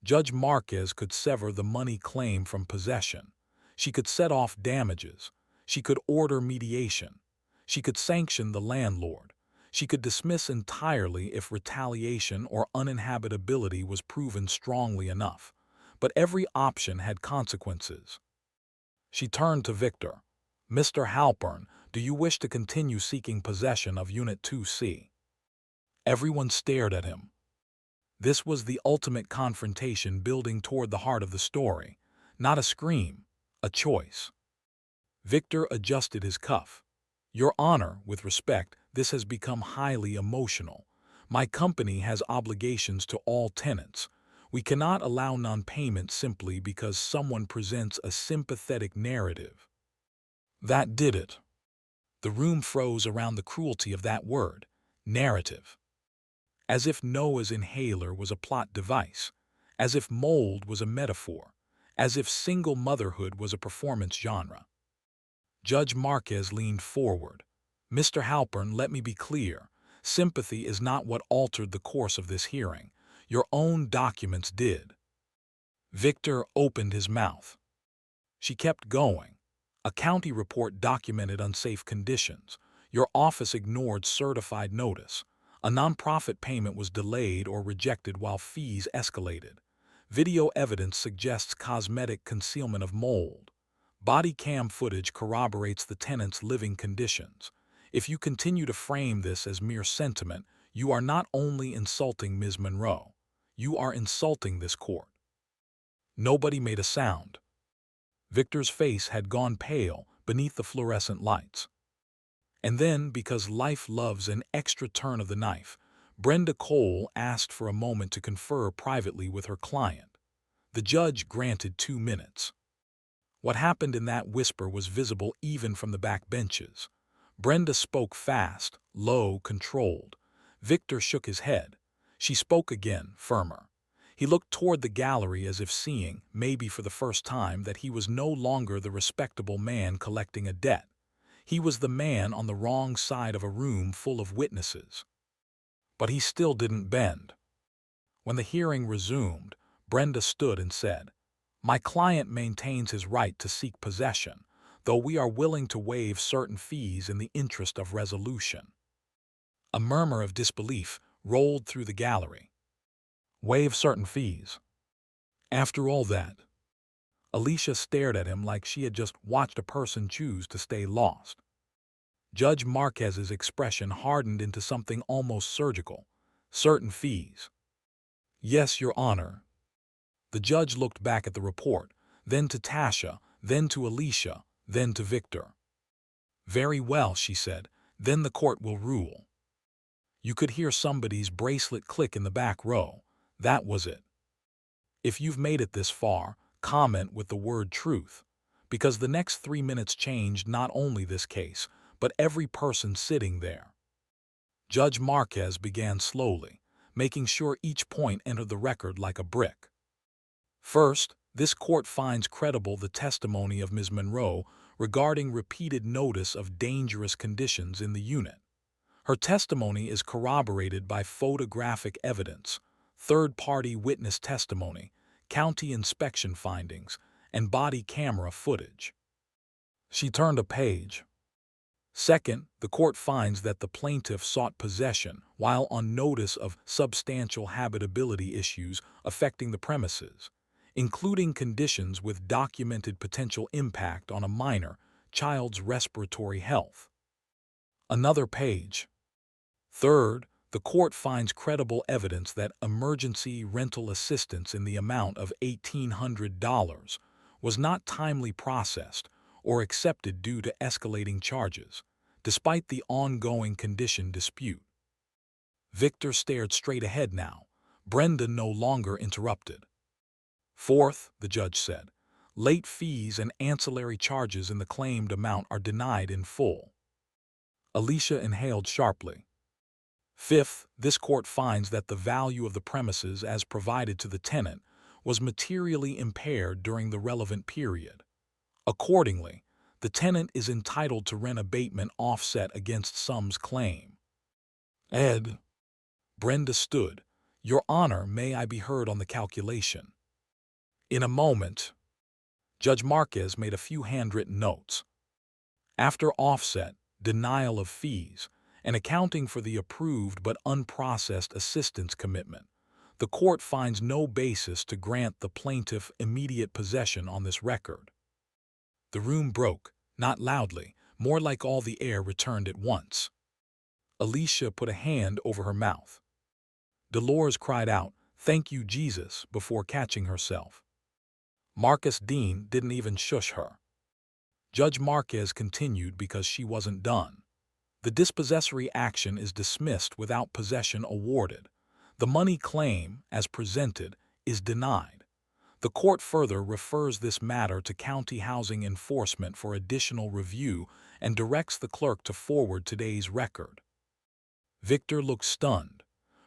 Judge Marquez could sever the money claim from possession. She could set off damages. She could order mediation. She could sanction the landlord. She could dismiss entirely if retaliation or uninhabitability was proven strongly enough. But every option had consequences. She turned to Victor. "Mr. Halpern, do you wish to continue seeking possession of Unit 2C?" Everyone stared at him. This was the ultimate confrontation building toward the heart of the story. Not a scream, a choice. Victor adjusted his cuff. "Your Honor, with respect, this has become highly emotional. My company has obligations to all tenants. We cannot allow non-payment simply because someone presents a sympathetic narrative." That did it. The room froze around the cruelty of that word, narrative. As if Noah's inhaler was a plot device, as if mold was a metaphor, as if single motherhood was a performance genre. Judge Marquez leaned forward. "Mr. Halpern, let me be clear. Sympathy is not what altered the course of this hearing. Your own documents did." Victor opened his mouth. She kept going. "A county report documented unsafe conditions. Your office ignored certified notice. A nonprofit payment was delayed or rejected while fees escalated. Video evidence suggests cosmetic concealment of mold. Body cam footage corroborates the tenant's living conditions. If you continue to frame this as mere sentiment, you are not only insulting Ms. Monroe, you are insulting this court." Nobody made a sound. Victor's face had gone pale beneath the fluorescent lights. And then, because life loves an extra turn of the knife, Brenda Cole asked for a moment to confer privately with her client. The judge granted 2 minutes. What happened in that whisper was visible even from the back benches. Brenda spoke fast, low, controlled. Victor shook his head. She spoke again, firmer. He looked toward the gallery as if seeing, maybe for the first time, that he was no longer the respectable man collecting a debt. He was the man on the wrong side of a room full of witnesses. But he still didn't bend. When the hearing resumed, Brenda stood and said, "My client maintains his right to seek possession, though we are willing to waive certain fees in the interest of resolution." A murmur of disbelief rolled through the gallery. Waive certain fees? After all that? Alicia stared at him like she had just watched a person choose to stay lost. Judge Marquez's expression hardened into something almost surgical. Certain fees. Yes, Your Honor. The judge looked back at the report, then to Tasha, then to Alicia, then to Victor. Very well, she said, then the court will rule. You could hear somebody's bracelet click in the back row. That was it. If you've made it this far, comment with the word truth, because the next 3 minutes changed not only this case, but every person sitting there. Judge Marquez began slowly, making sure each point entered the record like a brick. First, this court finds credible the testimony of Ms. Monroe regarding repeated notice of dangerous conditions in the unit. Her testimony is corroborated by photographic evidence, third-party witness testimony, county inspection findings, and body camera footage. She turned a page. Second, the court finds that the plaintiff sought possession while on notice of substantial habitability issues affecting the premises, including conditions with documented potential impact on a minor child's respiratory health. Another page. Third, the court finds credible evidence that emergency rental assistance in the amount of $1,800 was not timely processed or accepted due to escalating charges, despite the ongoing condition dispute. Victor stared straight ahead now. Brenda no longer interrupted. Fourth, the judge said, late fees and ancillary charges in the claimed amount are denied in full. Alicia inhaled sharply. Fifth, this court finds that the value of the premises as provided to the tenant was materially impaired during the relevant period. Accordingly, the tenant is entitled to rent abatement offset against sums claim. Ed. Brenda stood. Your Honor, may I be heard on the calculation? In a moment. Judge Marquez made a few handwritten notes. After offset, denial of fees, and accounting for the approved but unprocessed assistance commitment, the court finds no basis to grant the plaintiff immediate possession on this record. The room broke, not loudly, more like all the air returned at once. Alicia put a hand over her mouth. Dolores cried out, "Thank you, Jesus," before catching herself. Marcus Dean didn't even shush her. Judge Marquez continued because she wasn't done. The dispossessory action is dismissed without possession awarded. The money claim, as presented, is denied. The court further refers this matter to County Housing Enforcement for additional review and directs the clerk to forward today's record. Victor looked stunned.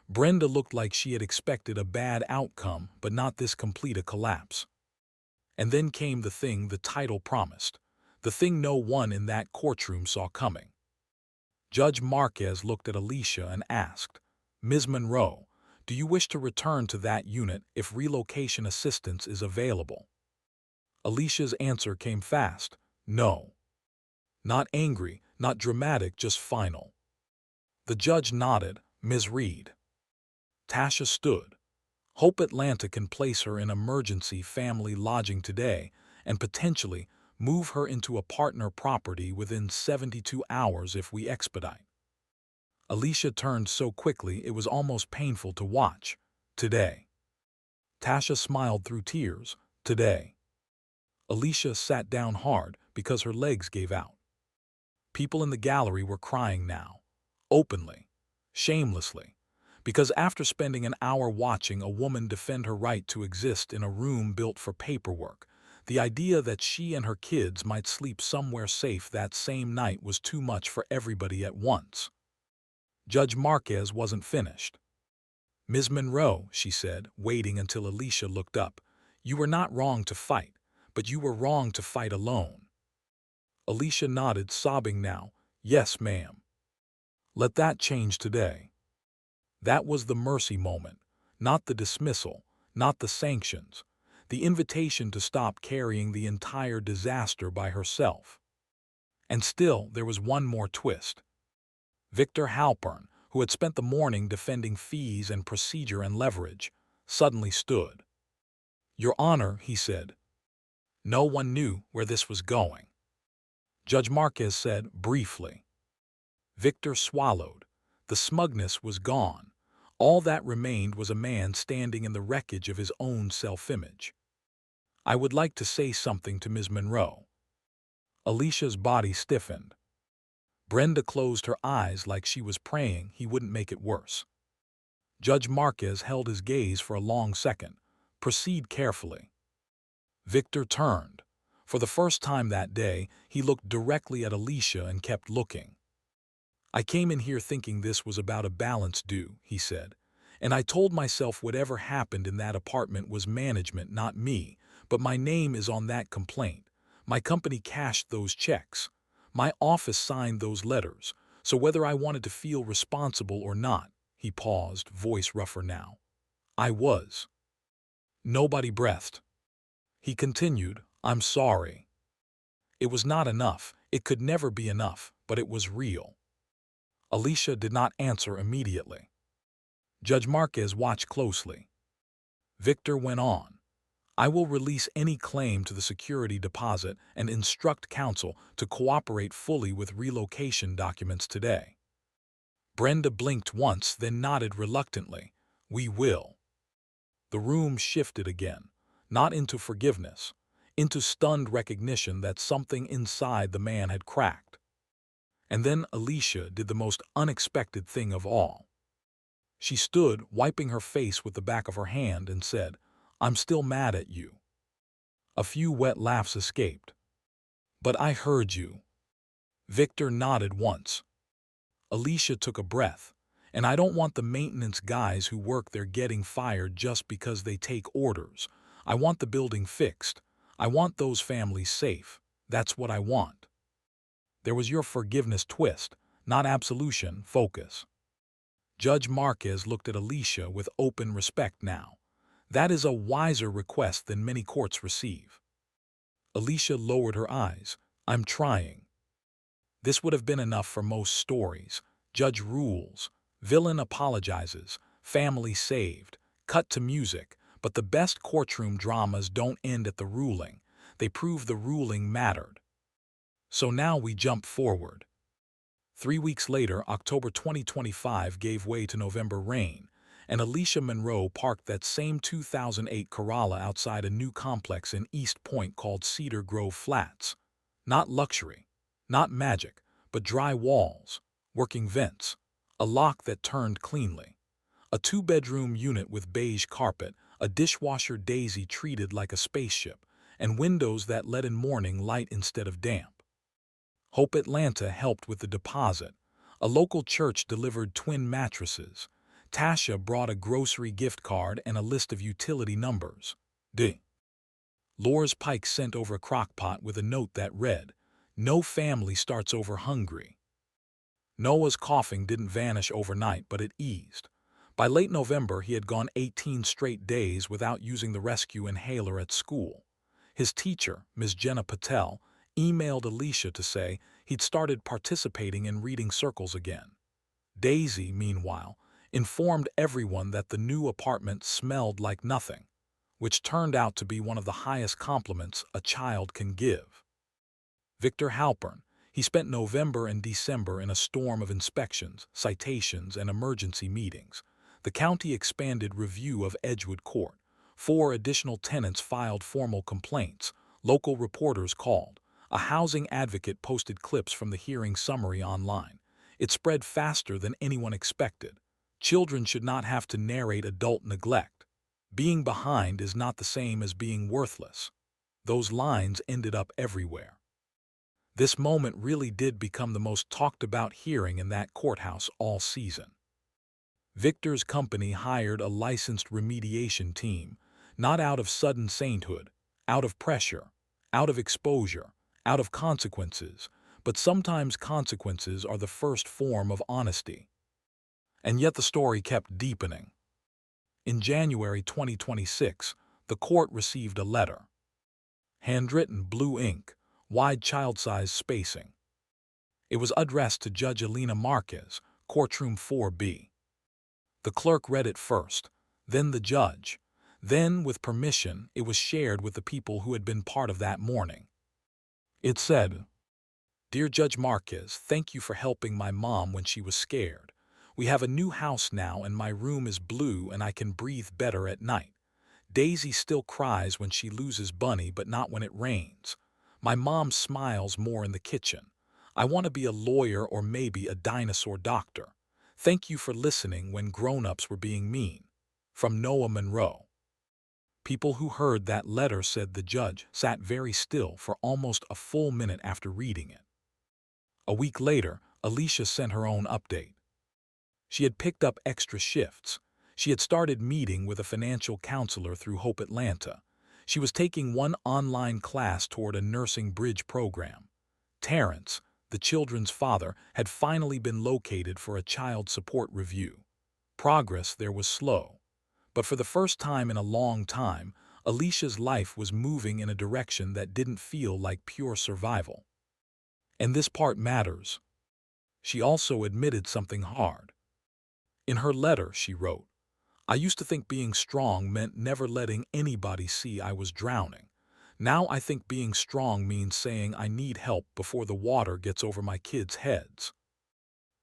Brenda looked like she had expected a bad outcome, but not this complete a collapse. And then came the thing the title promised, the thing no one in that courtroom saw coming. Judge Marquez looked at Alicia and asked, "Ms. Monroe, do you wish to return to that unit if relocation assistance is available?" Alicia's answer came fast, "No." Not angry, not dramatic, just final. The judge nodded, "Ms. Reed." Tasha stood. Hope Atlanta can place her in emergency family lodging today and potentially move her into a partner property within 72 hours if we expedite. Alicia turned so quickly it was almost painful to watch. Today. Tasha smiled through tears. Today. Alicia sat down hard because her legs gave out. People in the gallery were crying now. Openly. Shamelessly. Because after spending an hour watching a woman defend her right to exist in a room built for paperwork, The idea that she and her kids might sleep somewhere safe that same night was too much for everybody at once. Judge Marquez wasn't finished. "Ms. Monroe," she said, waiting until Alicia looked up, "you were not wrong to fight, but you were wrong to fight alone." Alicia nodded, sobbing now. "Yes, ma'am." "Let that change today." That was the mercy moment, not the dismissal, not the sanctions, the invitation to stop carrying the entire disaster by herself. And still, there was one more twist. Victor Halpern, who had spent the morning defending fees and procedure and leverage, suddenly stood. "Your Honor," he said. No one knew where this was going. Judge Marquez said briefly. Victor swallowed. The smugness was gone. All that remained was a man standing in the wreckage of his own self-image. "I would like to say something to Ms. Monroe." Alicia's body stiffened. Brenda closed her eyes like she was praying he wouldn't make it worse. Judge Marquez held his gaze for a long second. "Proceed carefully." Victor turned. For the first time that day, he looked directly at Alicia and kept looking. "I came in here thinking this was about a balance due," he said. "And I told myself whatever happened in that apartment was management, not me. But my name is on that complaint. My company cashed those checks. My office signed those letters. So whether I wanted to feel responsible or not," he paused, voice rougher now, "I was." Nobody breathed. He continued, "I'm sorry. It was not enough. It could never be enough, but it was real." Alicia did not answer immediately. Judge Marquez watched closely. Victor went on. "I will release any claim to the security deposit and instruct counsel to cooperate fully with relocation documents today." Brenda blinked once, then nodded reluctantly. "We will." The room shifted again, not into forgiveness, into stunned recognition that something inside the man had cracked. And then Alicia did the most unexpected thing of all. She stood, wiping her face with the back of her hand, and said, "I'm still mad at you." A few wet laughs escaped. "But I heard you." Victor nodded once. Alicia took a breath. "And I don't want the maintenance guys who work there getting fired just because they take orders. I want the building fixed. I want those families safe. That's what I want." There was your forgiveness twist, not absolution, focus. Judge Marquez looked at Alicia with open respect now. "That is a wiser request than many courts receive." Alicia lowered her eyes. "I'm trying." This would have been enough for most stories. Judge rules. Villain apologizes. Family saved. Cut to music. But the best courtroom dramas don't end at the ruling. They prove the ruling mattered. So now we jump forward. 3 weeks later, October 2025 gave way to November rain, and Alicia Monroe parked that same 2008 Corolla outside a new complex in East Point called Cedar Grove Flats. Not luxury, not magic, but dry walls, working vents, a lock that turned cleanly, a 2-bedroom unit with beige carpet, a dishwasher daisy treated like a spaceship, and windows that let in morning light instead of damp. Hope Atlanta helped with the deposit. A local church delivered twin mattresses. Tasha brought a grocery gift card and a list of utility numbers. Lourdes Pike sent over a crock-pot with a note that read, "No family starts over hungry." Noah's coughing didn't vanish overnight, but it eased. By late November, he had gone 18 straight days without using the rescue inhaler at school. His teacher, Ms. Jenna Patel, emailed Alicia to say he'd started participating in reading circles again. Daisy, meanwhile, informed everyone that the new apartment smelled like nothing, which turned out to be one of the highest compliments a child can give. Victor Halpern, he spent November and December in a storm of inspections, citations, and emergency meetings. The county expanded review of Edgewood Court. 4 additional tenants filed formal complaints. Local reporters called. A housing advocate posted clips from the hearing summary online. It spread faster than anyone expected. Children should not have to narrate adult neglect. Being behind is not the same as being worthless. Those lines ended up everywhere. This moment really did become the most talked about hearing in that courthouse all season. Victor's company hired a licensed remediation team, not out of sudden sainthood, out of pressure, out of exposure, out of consequences, but sometimes consequences are the first form of honesty. And yet the story kept deepening. In January 2026, the court received a letter. Handwritten blue ink, wide child-size spacing. It was addressed to Judge Elena Marquez, Courtroom 4B. The clerk read it first, then the judge. Then, with permission, it was shared with the people who had been part of that morning. It said, "Dear Judge Marquez, thank you for helping my mom when she was scared. We have a new house now and my room is blue and I can breathe better at night. Daisy still cries when she loses Bunny, but not when it rains. My mom smiles more in the kitchen. I want to be a lawyer or maybe a dinosaur doctor. Thank you for listening when grown-ups were being mean." From Noah Monroe. People who heard that letter said the judge sat very still for almost a full minute after reading it. A week later, Alicia sent her own update. She had picked up extra shifts. She had started meeting with a financial counselor through Hope Atlanta. She was taking one online class toward a nursing bridge program. Terrence, the children's father, had finally been located for a child support review. Progress there was slow. But for the first time in a long time, Alicia's life was moving in a direction that didn't feel like pure survival. And this part matters. She also admitted something hard. In her letter, she wrote, "I used to think being strong meant never letting anybody see I was drowning. Now I think being strong means saying I need help before the water gets over my kids' heads."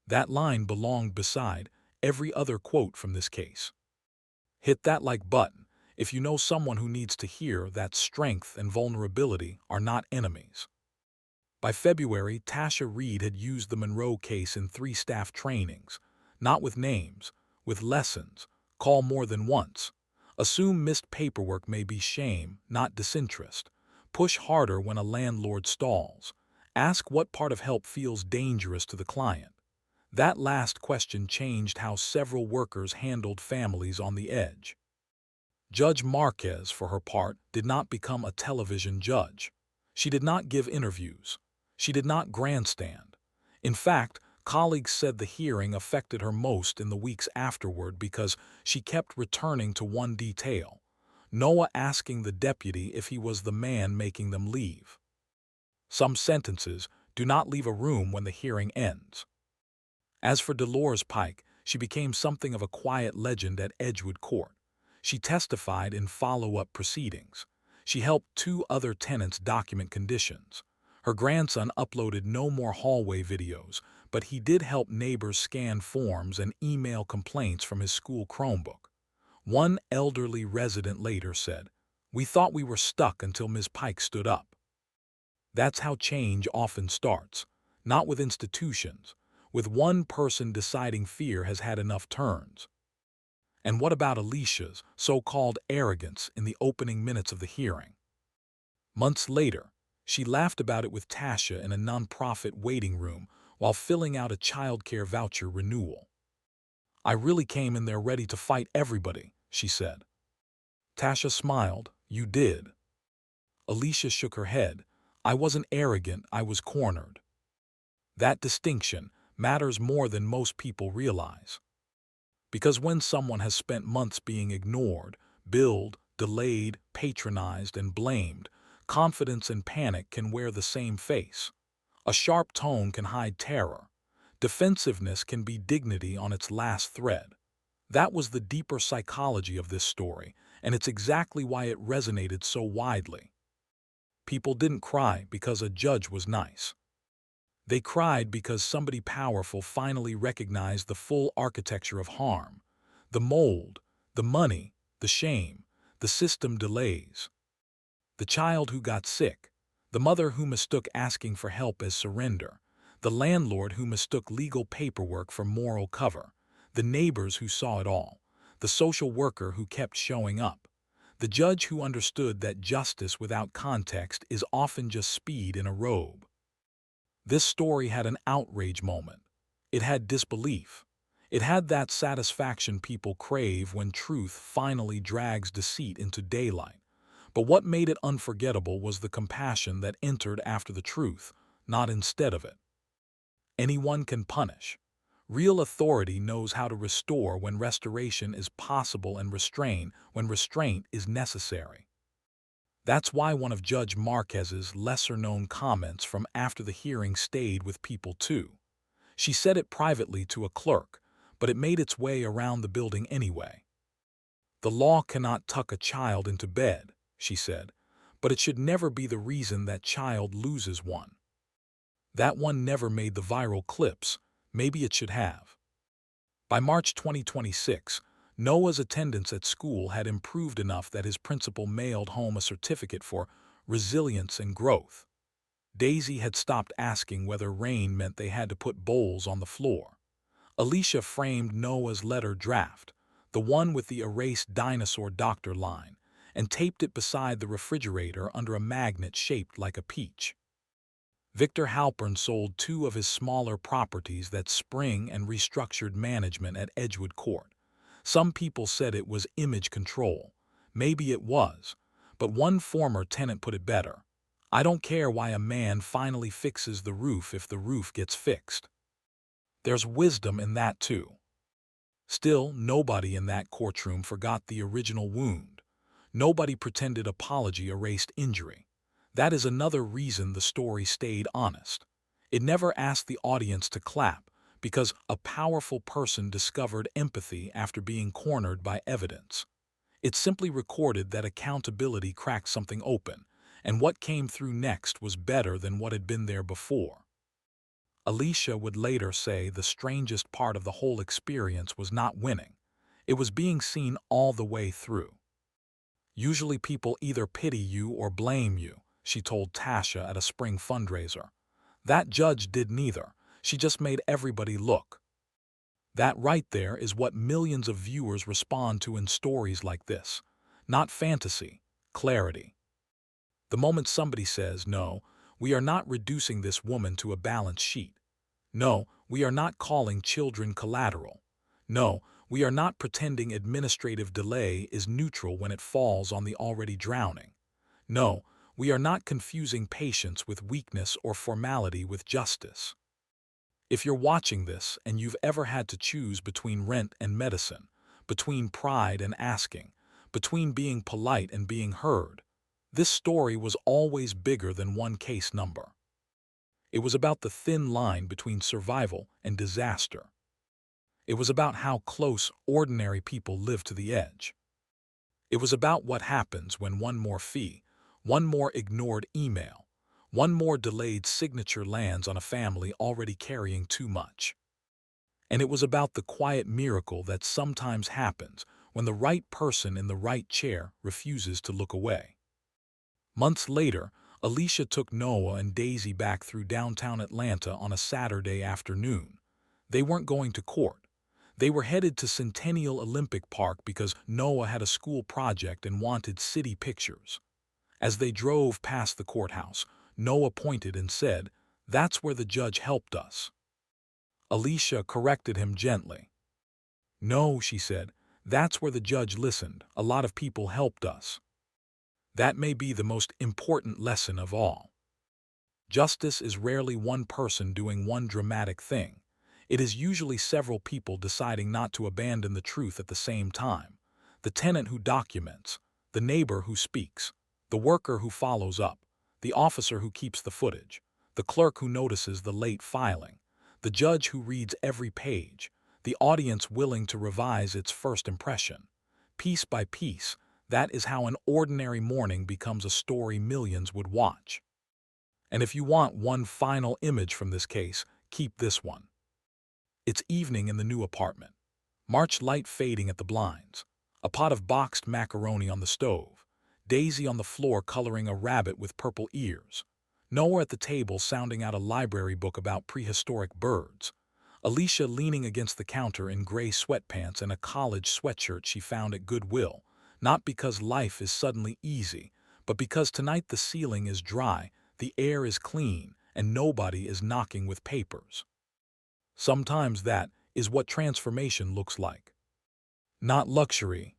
That line belonged beside every other quote from this case. Hit that like button if you know someone who needs to hear that strength and vulnerability are not enemies. By February, Tasha Reed had used the Monroe case in 3 staff trainings, not with names, with lessons. Call more than once. Assume missed paperwork may be shame, not disinterest. Push harder when a landlord stalls. Ask what part of help feels dangerous to the client. That last question changed how several workers handled families on the edge. Judge Marquez, for her part, did not become a television judge. She did not give interviews. She did not grandstand. In fact, colleagues said the hearing affected her most in the weeks afterward because she kept returning to one detail: Noah asking the deputy if he was the man making them leave. Some sentences do not leave a room when the hearing ends. As for Dolores Pike, she became something of a quiet legend at Edgewood Court. She testified in follow-up proceedings. She helped 2 other tenants document conditions. Her grandson uploaded no more hallway videos, but he did help neighbors scan forms and email complaints from his school Chromebook. One elderly resident later said, "We thought we were stuck until Ms. Pike stood up." That's how change often starts, not with institutions, with one person deciding fear has had enough turns. And what about Alicia's so-called arrogance in the opening minutes of the hearing? Months later, she laughed about it with Tasha in a nonprofit waiting room while filling out a childcare voucher renewal. "I really came in there ready to fight everybody," she said. Tasha smiled. "You did." Alicia shook her head. "I wasn't arrogant, I was cornered." That distinction matters more than most people realize. Because when someone has spent months being ignored, billed, delayed, patronized, and blamed, confidence and panic can wear the same face. A sharp tone can hide terror. Defensiveness can be dignity on its last thread. That was the deeper psychology of this story, and it's exactly why it resonated so widely. People didn't cry because a judge was nice. They cried because somebody powerful finally recognized the full architecture of harm: the mold, the money, the shame, the system delays. The child who got sick, the mother who mistook asking for help as surrender, the landlord who mistook legal paperwork for moral cover, the neighbors who saw it all, the social worker who kept showing up. The judge who understood that justice without context is often just speed in a robe. This story had an outrage moment. It had disbelief. It had that satisfaction people crave when truth finally drags deceit into daylight. But what made it unforgettable was the compassion that entered after the truth, not instead of it. Anyone can punish. Real authority knows how to restore when restoration is possible and restrain when restraint is necessary. That's why one of Judge Marquez's lesser-known comments from after the hearing stayed with people too. She said it privately to a clerk, but it made its way around the building anyway. "The law cannot tuck a child into bed," she said, "but it should never be the reason that child loses one." That one never made the viral clips. Maybe it should have. By March 2026, Noah's attendance at school had improved enough that his principal mailed home a certificate for resilience and growth. Daisy had stopped asking whether rain meant they had to put bowls on the floor. Alicia framed Noah's letter draft, the one with the erased dinosaur doctor line, and taped it beside the refrigerator under a magnet shaped like a peach. Victor Halpern sold 2 of his smaller properties that spring and restructured management at Edgewood Court. Some people said it was image control. Maybe it was, but one former tenant put it better. "I don't care why a man finally fixes the roof if the roof gets fixed." There's wisdom in that too. Still, nobody in that courtroom forgot the original wound. Nobody pretended apology erased injury. That is another reason the story stayed honest. It never asked the audience to clap, because a powerful person discovered empathy after being cornered by evidence. It simply recorded that accountability cracked something open, and what came through next was better than what had been there before. Alicia would later say the strangest part of the whole experience was not winning. It was being seen all the way through. "Usually people either pity you or blame you," she told Tasha at a spring fundraiser. "That judge did neither. She just made everybody look." That right there is what millions of viewers respond to in stories like this. Not fantasy, clarity. The moment somebody says, "No, we are not reducing this woman to a balance sheet. No, we are not calling children collateral. No, we are not pretending administrative delay is neutral when it falls on the already drowning. No, we are not confusing patience with weakness or formality with justice." If you're watching this and you've ever had to choose between rent and medicine, between pride and asking, between being polite and being heard, this story was always bigger than one case number. It was about the thin line between survival and disaster. It was about how close ordinary people live to the edge. It was about what happens when one more fee, one more ignored email, one more delayed signature lands on a family already carrying too much. And it was about the quiet miracle that sometimes happens when the right person in the right chair refuses to look away. Months later, Alicia took Noah and Daisy back through downtown Atlanta on a Saturday afternoon. They weren't going to court. They were headed to Centennial Olympic Park because Noah had a school project and wanted city pictures. As they drove past the courthouse, Noah pointed and said, "That's where the judge helped us." Alicia corrected him gently. "No," she said, "that's where the judge listened. A lot of people helped us." That may be the most important lesson of all. Justice is rarely one person doing one dramatic thing. It is usually several people deciding not to abandon the truth at the same time. The tenant who documents, the neighbor who speaks, the worker who follows up, the officer who keeps the footage, the clerk who notices the late filing, the judge who reads every page, the audience willing to revise its first impression. Piece by piece, that is how an ordinary morning becomes a story millions would watch. And if you want one final image from this case, keep this one. It's evening in the new apartment. March light fading at the blinds. A pot of boxed macaroni on the stove. Daisy on the floor coloring a rabbit with purple ears. Noah at the table sounding out a library book about prehistoric birds. Alicia leaning against the counter in gray sweatpants and a college sweatshirt she found at Goodwill, Not because life is suddenly easy, but because tonight the ceiling is dry, the air is clean, and nobody is knocking with papers. Sometimes that is what transformation looks like. Not luxury,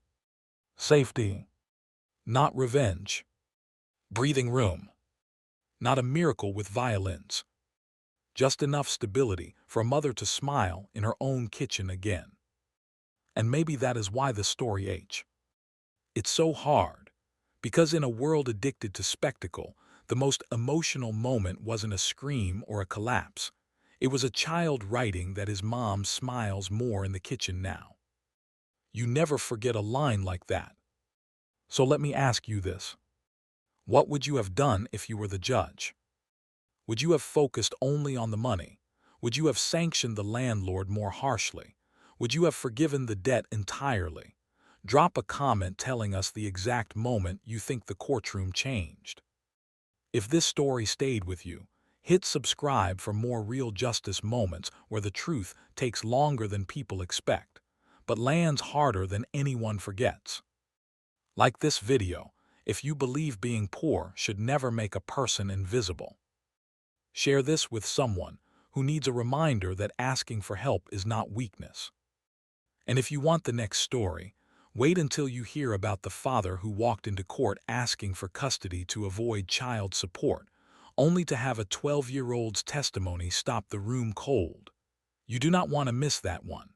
safety, not revenge, breathing room, not a miracle with violins, just enough stability for a mother to smile in her own kitchen again. And maybe that is why the story H. It's so hard, because in a world addicted to spectacle, the most emotional moment wasn't a scream or a collapse. It was a child writing that his mom smiles more in the kitchen now. You never forget a line like that. So let me ask you this. What would you have done if you were the judge? Would you have focused only on the money? Would you have sanctioned the landlord more harshly? Would you have forgiven the debt entirely? Drop a comment telling us the exact moment you think the courtroom changed. If this story stayed with you, hit subscribe for more real justice moments where the truth takes longer than people expect, but lands harder than anyone forgets. Like this video, if you believe being poor should never make a person invisible. Share this with someone who needs a reminder that asking for help is not weakness. And if you want the next story, wait until you hear about the father who walked into court asking for custody to avoid child support, only to have a 12-year-old's testimony stop the room cold. You do not want to miss that one.